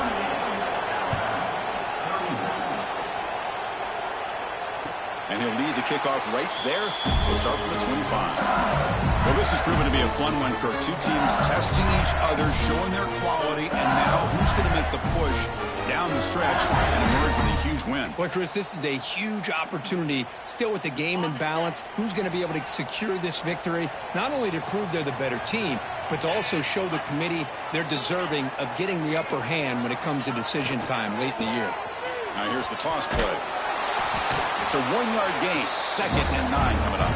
And he'll lead the kickoff right there. We'll start from the 25. Well, this has proven to be a fun one, Kirk. Two teams testing each other, showing their quality, and now who's going to make the push down the stretch and emerge with a huge win? Well, Chris, this is a huge opportunity. Still with the game in balance, who's going to be able to secure this victory, not only to prove they're the better team, but to also show the committee they're deserving of getting the upper hand when it comes to decision time late in the year. Now here's the toss play. It's a 1-yard gain. 2nd and 9 coming up.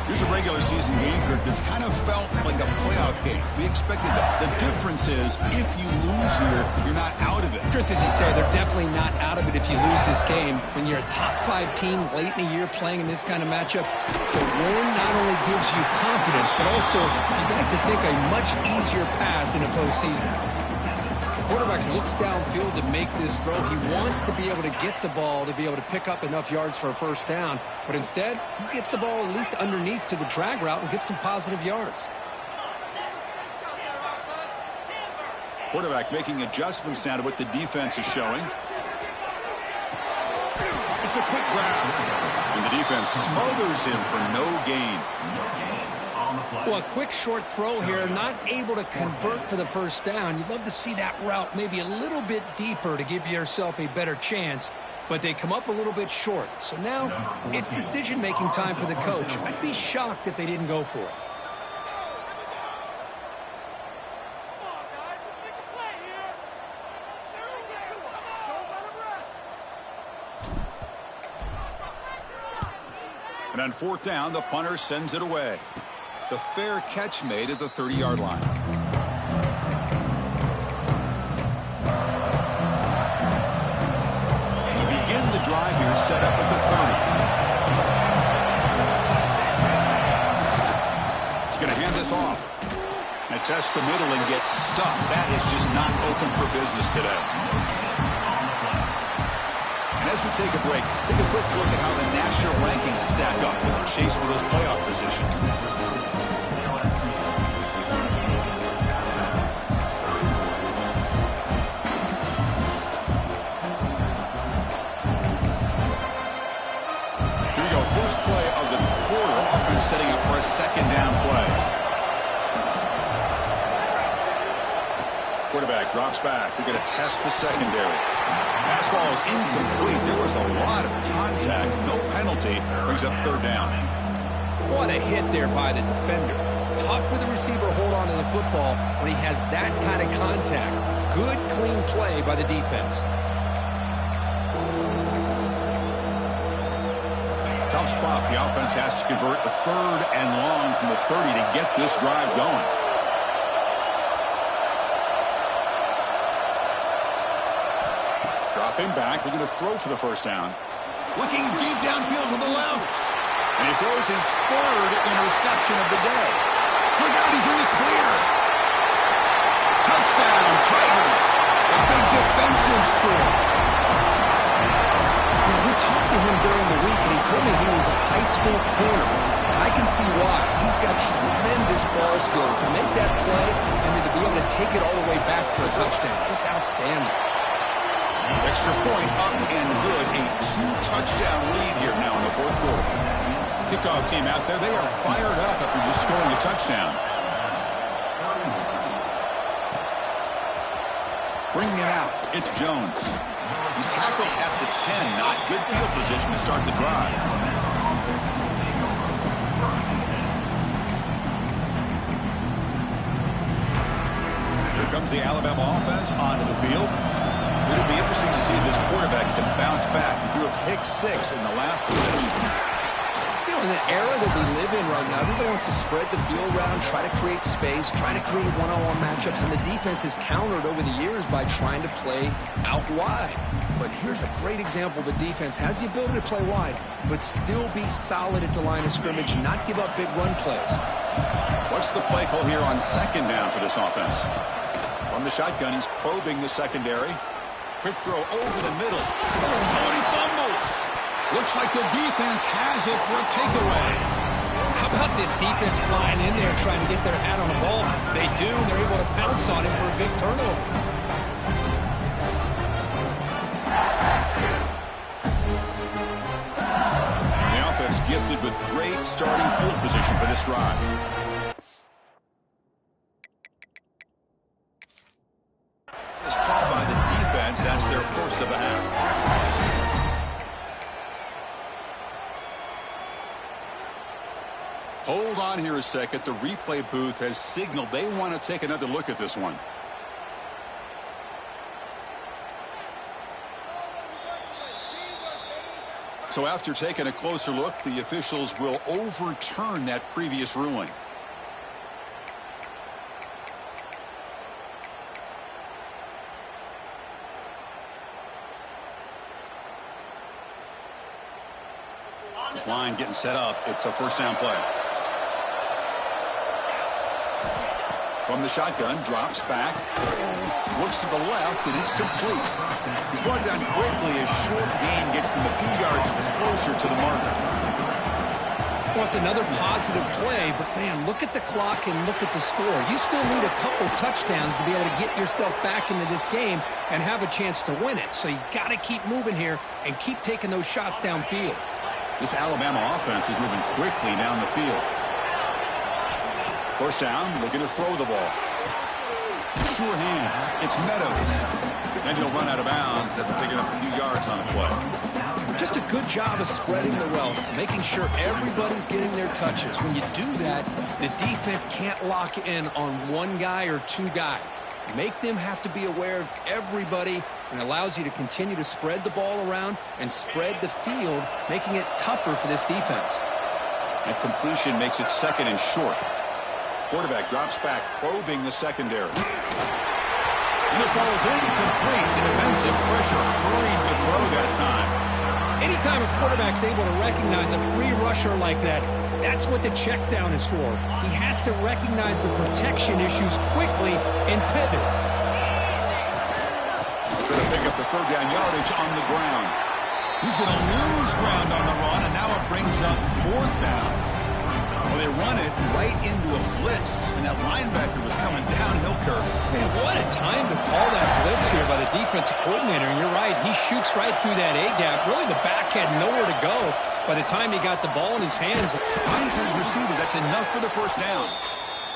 Here's a regular season game, Kirk, that's kind of felt like a playoff game. We expected that. The difference is if you lose lose here, you're not out of it. Chris, as you say, they're definitely not out of it if you lose this game. When you're a top-5 team late in the year playing in this kind of matchup, the win not only gives you confidence, but also you'd like to think a much easier path in the postseason. The quarterback looks downfield to make this throw. He wants to be able to get the ball to be able to pick up enough yards for a first down, but instead, he gets the ball at least underneath to the drag route and gets some positive yards. Quarterback making adjustments now to what the defense is showing. It's a quick grab. And the defense smothers him for no gain. Well, a quick short throw here, not able to convert for the first down. You'd love to see that route maybe a little bit deeper to give yourself a better chance, but they come up a little bit short. So now it's decision-making time for the coach. I'd be shocked if they didn't go for it. And on fourth down, the punter sends it away. The fair catch made at the 30-yard line. We begin the drive here, set up at the 30. He's going to hand this off. And tests the middle and gets stuck. That is just not open for business today. And as we take a break, take a quick look at how the national rankings stack up in the chase for those playoff positions. Here we go, first play of the quarter. Offense setting up for a second down play. Quarterback drops back. We're going to test the secondary. Pass ball is incomplete. There was a lot of contact. No penalty. Brings up third down. What a hit there by the defender. Tough for the receiver to hold on to the football when he has that kind of contact. Good, clean play by the defense. Tough spot. The offense has to convert a third and long from the 30 to get this drive going. Dropping back, looking to throw for the first down. Looking deep downfield to the left. And he throws his third interception of the day. Look out, he's in the clear. Touchdown, Tigers. A big defensive score. Yeah, we talked to him during the week, and he told me he was a high school corner. And I can see why. He's got tremendous ball skills to make that play and then to be able to take it all the way back for a touchdown. Just outstanding. Extra point up and good. A 2-touchdown lead here now in the fourth quarter. Kickoff team out there. They are fired up after just scoring a touchdown. Bringing it out. It's Jones. He's tackled at the 10. Not good field position to start the drive. Here comes the Alabama offense onto the field. It'll be interesting to see if this quarterback can bounce back. He threw a pick-6 in the last possession. You know, in the era that we live in right now, everybody wants to spread the field around, try to create space, try to create one-on-one matchups, and the defense is countered over the years by trying to play out wide. But here's a great example. The defense has the ability to play wide, but still be solid at the line of scrimmage and not give up big run plays. What's the play call here on second down for this offense? From the shotgun, he's probing the secondary. Quick throw over the middle. Oh, and he fumbles. Looks like the defense has it for a takeaway. How about this defense flying in there trying to get their hat on the ball? They do. They're able to pounce on him for a big turnover. The offense gifted with great starting field position for this drive. Is called by the defense. That's their first of the half. Hold on here a second. The replay booth has signaled they want to take another look at this one. So after taking a closer look, the officials will overturn that previous ruling. This line getting set up. It's a first down play. From the shotgun, drops back, looks to the left, and it's complete. He's brought down quickly as short gain gets them a few yards closer to the marker. Well, it's another positive play, but, man, look at the clock and look at the score. You still need a couple touchdowns to be able to get yourself back into this game and have a chance to win it. So you got to keep moving here and keep taking those shots downfield. This Alabama offense is moving quickly down the field. First down, looking to throw the ball. Sure hands. It's Meadows. And he'll run out of bounds after picking up a few yards on the play. Just a good job of spreading the wealth, making sure everybody's getting their touches. When you do that, the defense can't lock in on one guy or two guys. Make them have to be aware of everybody, and allows you to continue to spread the ball around and spread the field, making it tougher for this defense. And completion makes it second and short. Quarterback drops back, probing the secondary. And it falls incomplete. The defensive pressure hurried the throw that time. Anytime a quarterback's able to recognize a free rusher like that, that's what the check down is for. He has to recognize the protection issues quickly and pivot. Trying to pick up the third down yardage on the ground. He's going to lose ground on the run, and now it brings up fourth down. Well, they run it right into a blitz, and that linebacker was coming downhill curve. Man, what a time to call that blitz here by the defensive coordinator. And you're right, he shoots right through that A-gap. Really, the back had nowhere to go by the time he got the ball in his hands. Finds his receiver. That's enough for the first down.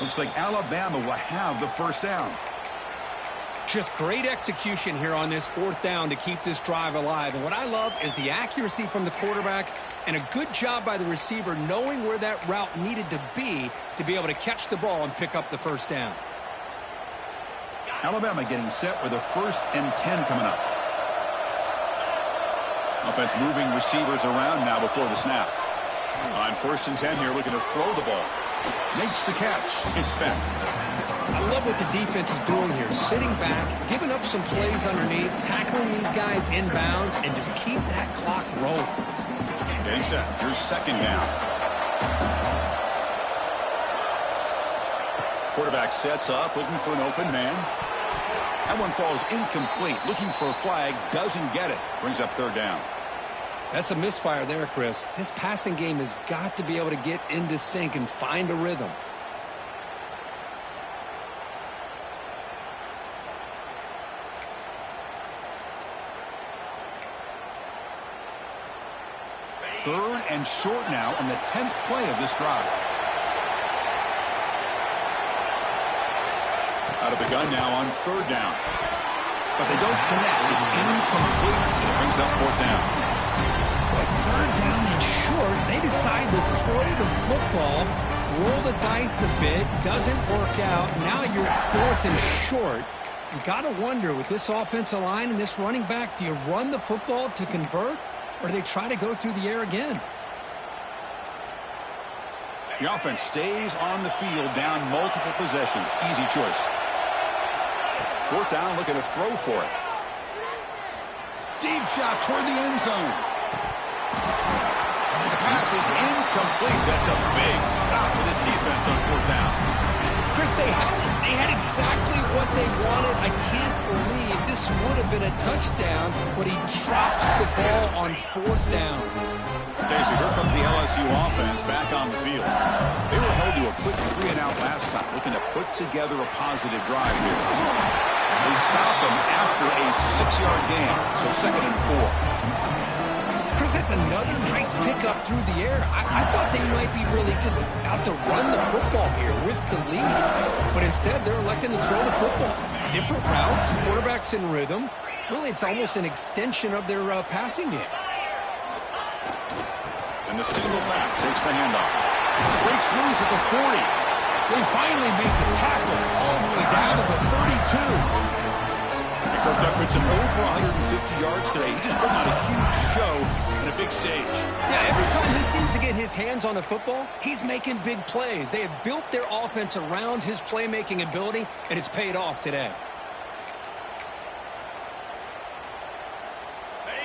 Looks like Alabama will have the first down. Just great execution here on this fourth down to keep this drive alive. And what I love is the accuracy from the quarterback and a good job by the receiver knowing where that route needed to be able to catch the ball and pick up the first down. Alabama getting set with a 1st and 10 coming up. Offense moving receivers around now before the snap. On 1st and 10 here, looking to throw the ball. Makes the catch. It's back. I love what the defense is doing here. Sitting back, giving up some plays underneath, tackling these guys inbounds, and just keep that clock rolling. Getting set. Here's second down. Quarterback sets up, looking for an open man. That one falls incomplete. Looking for a flag, doesn't get it. Brings up third down. That's a misfire there, Chris. This passing game has got to be able to get into sync and find a rhythm. Third and short now on the 10th play of this drive. Out of the gun now on third down. But they don't connect. It's incomplete, and it brings up fourth down. With third down and short, they decide to throw the football, roll the dice a bit, doesn't work out. Now you're at 4th and short. You got to wonder, with this offensive line and this running back, do you run the football to convert, or do they try to go through the air again? The offense stays on the field down multiple possessions. Easy choice. Fourth down, looking to throw for it. Deep shot toward the end zone. The pass is incomplete. That's a big stop for this defense on fourth down. Chris, they had exactly what they wanted. I can't believe this would have been a touchdown, but he drops the ball on fourth down. Okay, so here comes the LSU offense back on the field. They were held to a quick 3-and-out last time, looking to put together a positive drive here. They stop them after a 6-yard gain, so 2nd and 4. Chris, that's another nice pickup through the air. I thought they might be really just out to run the football here with the lead, but instead they're electing to throw the football. Different routes, quarterbacks in rhythm. Really, it's almost an extension of their passing game. And the single back takes the handoff. Breaks loose at the 40. They finally make the tackle all the way down to the 32. And Kirk puts him over 150 yards today. He just put on a huge show and a big stage. Yeah, every time he seems to get his hands on the football, he's making big plays. They have built their offense around his playmaking ability, and it's paid off today.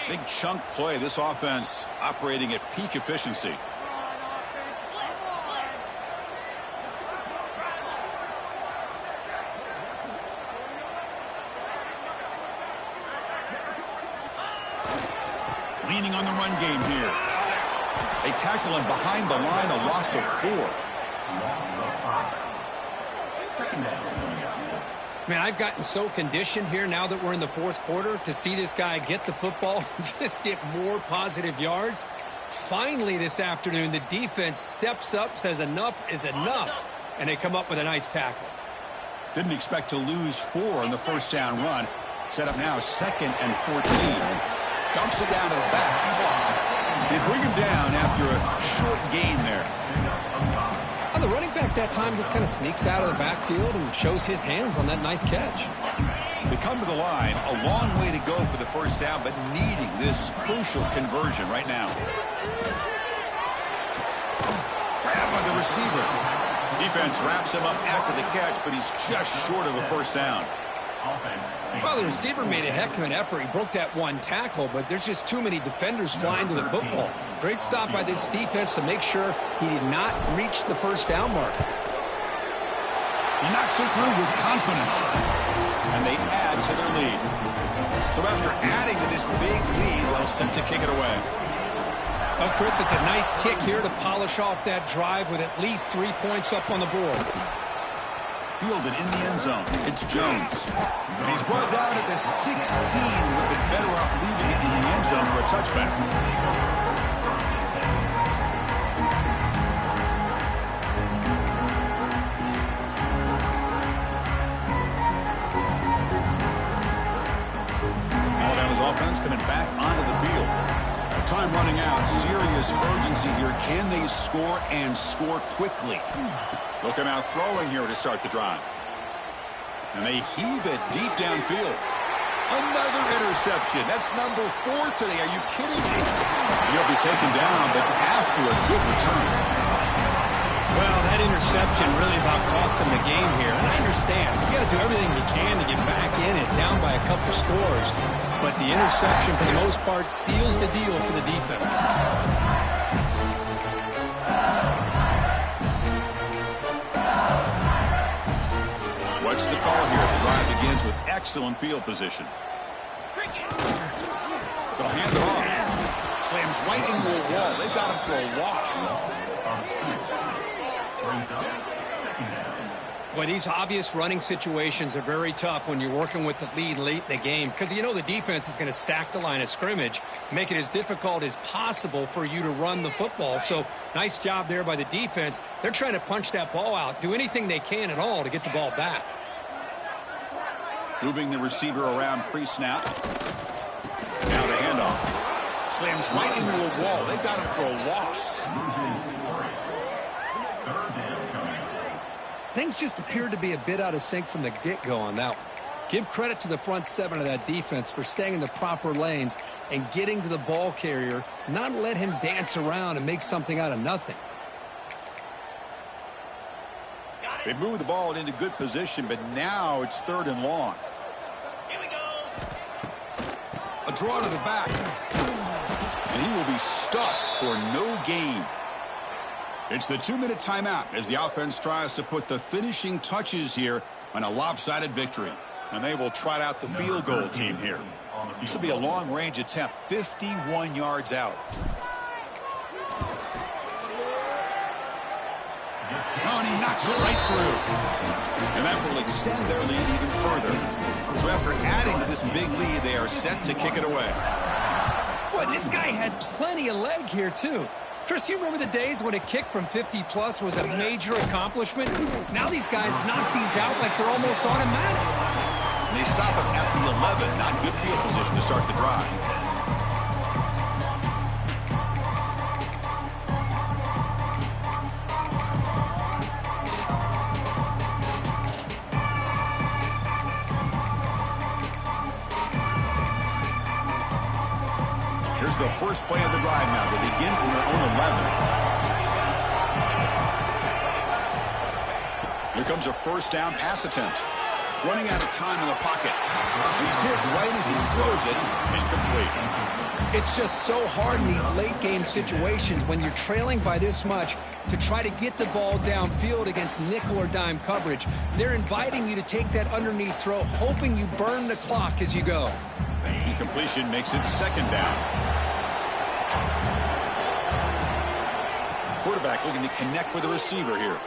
Big chunk play. This offense operating at peak efficiency. Leaning on the run game here. They tackle him behind the line, a loss of 4. Man, I've gotten so conditioned here now that we're in the fourth quarter to see this guy get the football and just get more positive yards. Finally this afternoon, the defense steps up, says enough is enough, and they come up with a nice tackle. Didn't expect to lose 4 on the first down run. Set up now 2nd and 14. Dumps it down to the back. They bring him down after a short gain there. Well, the running back that time just kind of sneaks out of the backfield and shows his hands on that nice catch. They come to the line, a long way to go for the first down, but needing this crucial conversion right now. Grabbed by the receiver. Defense wraps him up after the catch, but he's just short of a first down. Well, the receiver made a heck of an effort. He broke that one tackle, but there's just too many defenders flying to the football. Great stop by this defense to make sure he did not reach the first down mark. He knocks it through with confidence. And they add to their lead. So after adding to this big lead, they'll set to kick it away. Well, Chris, it's a nice kick here to polish off that drive with at least 3 points up on the board. Fielded in the end zone. It's Jones. And he's brought down at the 16. Would have been better off leaving it in the end zone for a touchback. Alabama's offense coming back onto the field. Time running out. Serious urgency here. Can they score and score quickly? They'll come out throwing here to start the drive. And they heave it deep downfield. Another interception. That's number 4 today. Are you kidding me? He'll be taken down, but after a good return. Well, that interception really about cost him the game here. And I understand. You got to do everything you can to get back in it, down by a couple scores. But the interception, for the most part, seals the deal for the defense. What's the call here? The drive begins with excellent field position. They'll hand it off. Slams right into a wall. They've got him for a loss. Boy, these obvious running situations are very tough when you're working with the lead late in the game because you know the defense is going to stack the line of scrimmage, make it as difficult as possible for you to run the football. So nice job there by the defense. They're trying to punch that ball out, do anything they can at all to get the ball back. Moving the receiver around pre-snap. Now the handoff. Slams right into a wall. They've got him for a loss. Things just appeared to be a bit out of sync from the get-go on that one. Give credit to the front 7 of that defense for staying in the proper lanes and getting to the ball carrier, not let him dance around and make something out of nothing. They move the ball into good position, but now it's 3rd and long. Here we go. A draw to the back. And he will be stuffed for no gain. It's the 2-minute timeout as the offense tries to put the finishing touches here on a lopsided victory. And they will trot out the field goal team here. This will be a long-range attempt, 51 yards out. Oh, and he knocks it right through. And that will extend their lead even further. So after adding to this big lead, they are set to kick it away. Boy, this guy had plenty of leg here, too. Chris, you remember the days when a kick from 50-plus was a major accomplishment? Now these guys knock these out like they're almost automatic. And they stop him at the 11. Not good field position to start the drive. Here's the first play of the drive now. They begin from their own 11. Here comes a first down pass attempt. Running out of time in the pocket. He's hit right as he throws it. Incomplete. It's just so hard in these late game situations when you're trailing by this much to try to get the ball downfield against nickel or dime coverage. They're inviting you to take that underneath throw, hoping you burn the clock as you go. Incompletion makes it second down. Quarterback looking to connect with the receiver here.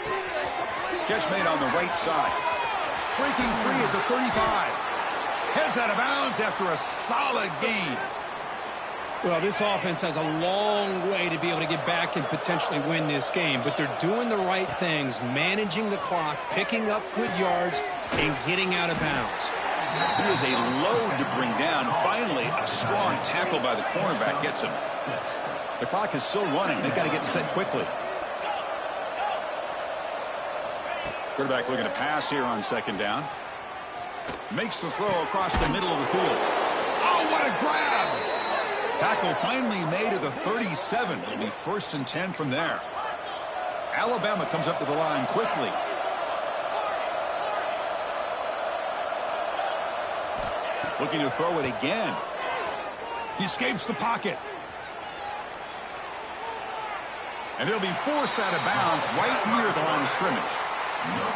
Catch made on the right side. Breaking free at the 35. Heads out of bounds after a solid gain. Well, this offense has a long way to be able to get back and potentially win this game, but they're doing the right things, managing the clock, picking up good yards, and getting out of bounds. He is a load to bring down. Finally, a strong tackle by the cornerback gets him. The clock is still running. They've got to get set quickly. Quarterback looking to pass here on second down. Makes the throw across the middle of the field. Oh, what a grab! Tackle finally made at the 37. It'll be 1st and 10 from there. Alabama comes up to the line quickly. Looking to throw it again. He escapes the pocket. And it'll be forced out of bounds right near the line of scrimmage.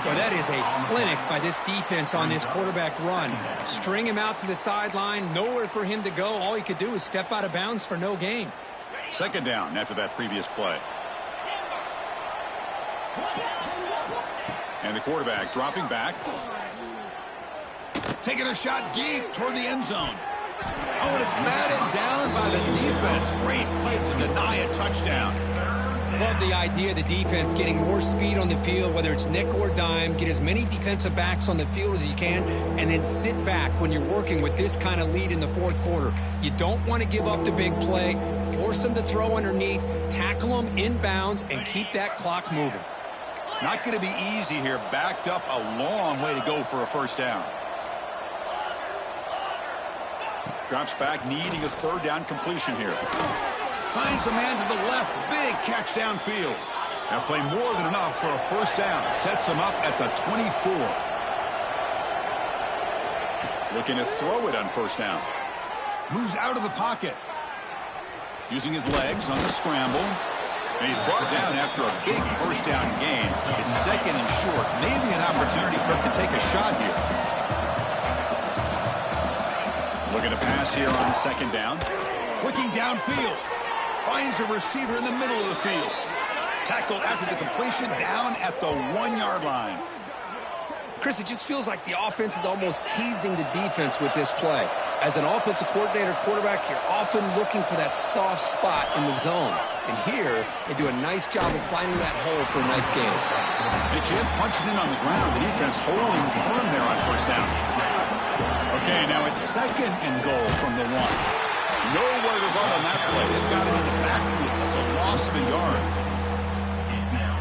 Well, that is a clinic by this defense on this quarterback run. String him out to the sideline, nowhere for him to go. All he could do is step out of bounds for no gain. Second down after that previous play. And the quarterback dropping back. Taking a shot deep toward the end zone. Oh, and it's batted down by the defense. Great play to deny a touchdown. Love the idea of the defense getting more speed on the field, whether it's nickel or dime. Get as many defensive backs on the field as you can, and then sit back when you're working with this kind of lead in the fourth quarter. You don't want to give up the big play. Force them to throw underneath, tackle them inbounds, and keep that clock moving. Not going to be easy here. Backed up a long way to go for a first down. Drops back, needing a third down completion here. Finds a man to the left. Big catch downfield. That play more than enough for a first down. Sets him up at the 24. Looking to throw it on first down. Moves out of the pocket. Using his legs on the scramble. And he's brought down after a big first down gain. It's second and short. Maybe an opportunity for him to take a shot here. Looking to pass here on second down. Looking downfield. Finds a receiver in the middle of the field. Tackled after the completion down at the 1-yard line. Chris, it just feels like the offense is almost teasing the defense with this play. As an offensive coordinator quarterback, you're often looking for that soft spot in the zone. And here, they do a nice job of finding that hole for a nice game. They can't punch it in on the ground. The defense holding firm there on first down. Okay, now it's second and goal from the 1. Nowhere to run on that play. They've got him in the backfield. It's a loss of a yard.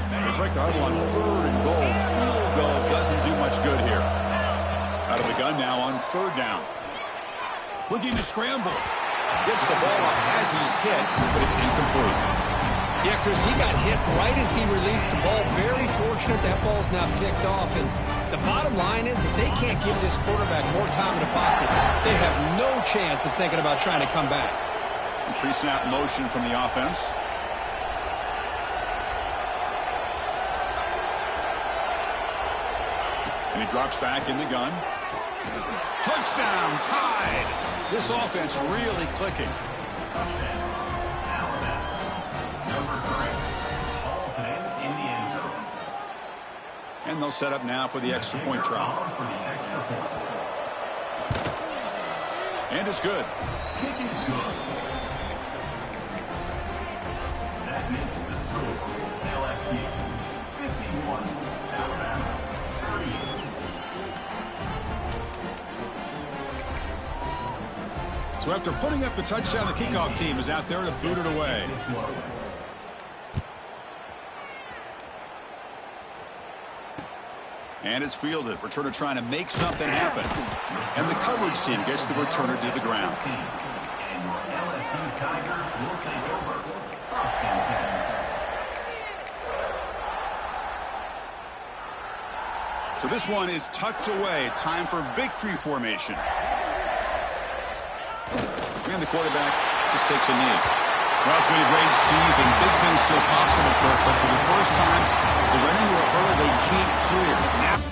They break the huddle on third and goal. Field goal doesn't do much good here. Out of the gun now on third down. Looking to scramble. Gets the ball up as he's hit, but it's incomplete. Yeah, Chris, he got hit right as he released the ball. Very fortunate that ball's not picked off. And the bottom line is that they can't give this quarterback more time in the pocket. They have no chance of thinking about trying to come back. Pre-snap motion from the offense. And he drops back in the gun. Touchdown, tied. This offense really clicking. And they'll set up now for the extra point try. And it's good. That makes the score LSU 51, Alabama 30. So after putting up the touchdown, the kickoff team is out there to boot it away. And it's fielded. Returner trying to make something happen. And the coverage team gets the returner to the ground. And your LSU Tigers will take over. First and 10. So this one is tucked away. Time for victory formation. And the quarterback just takes a knee. Well, it's been a great season. Big things still possible, Kirk, but for the first time, they run into a hurdle they can't clear. Now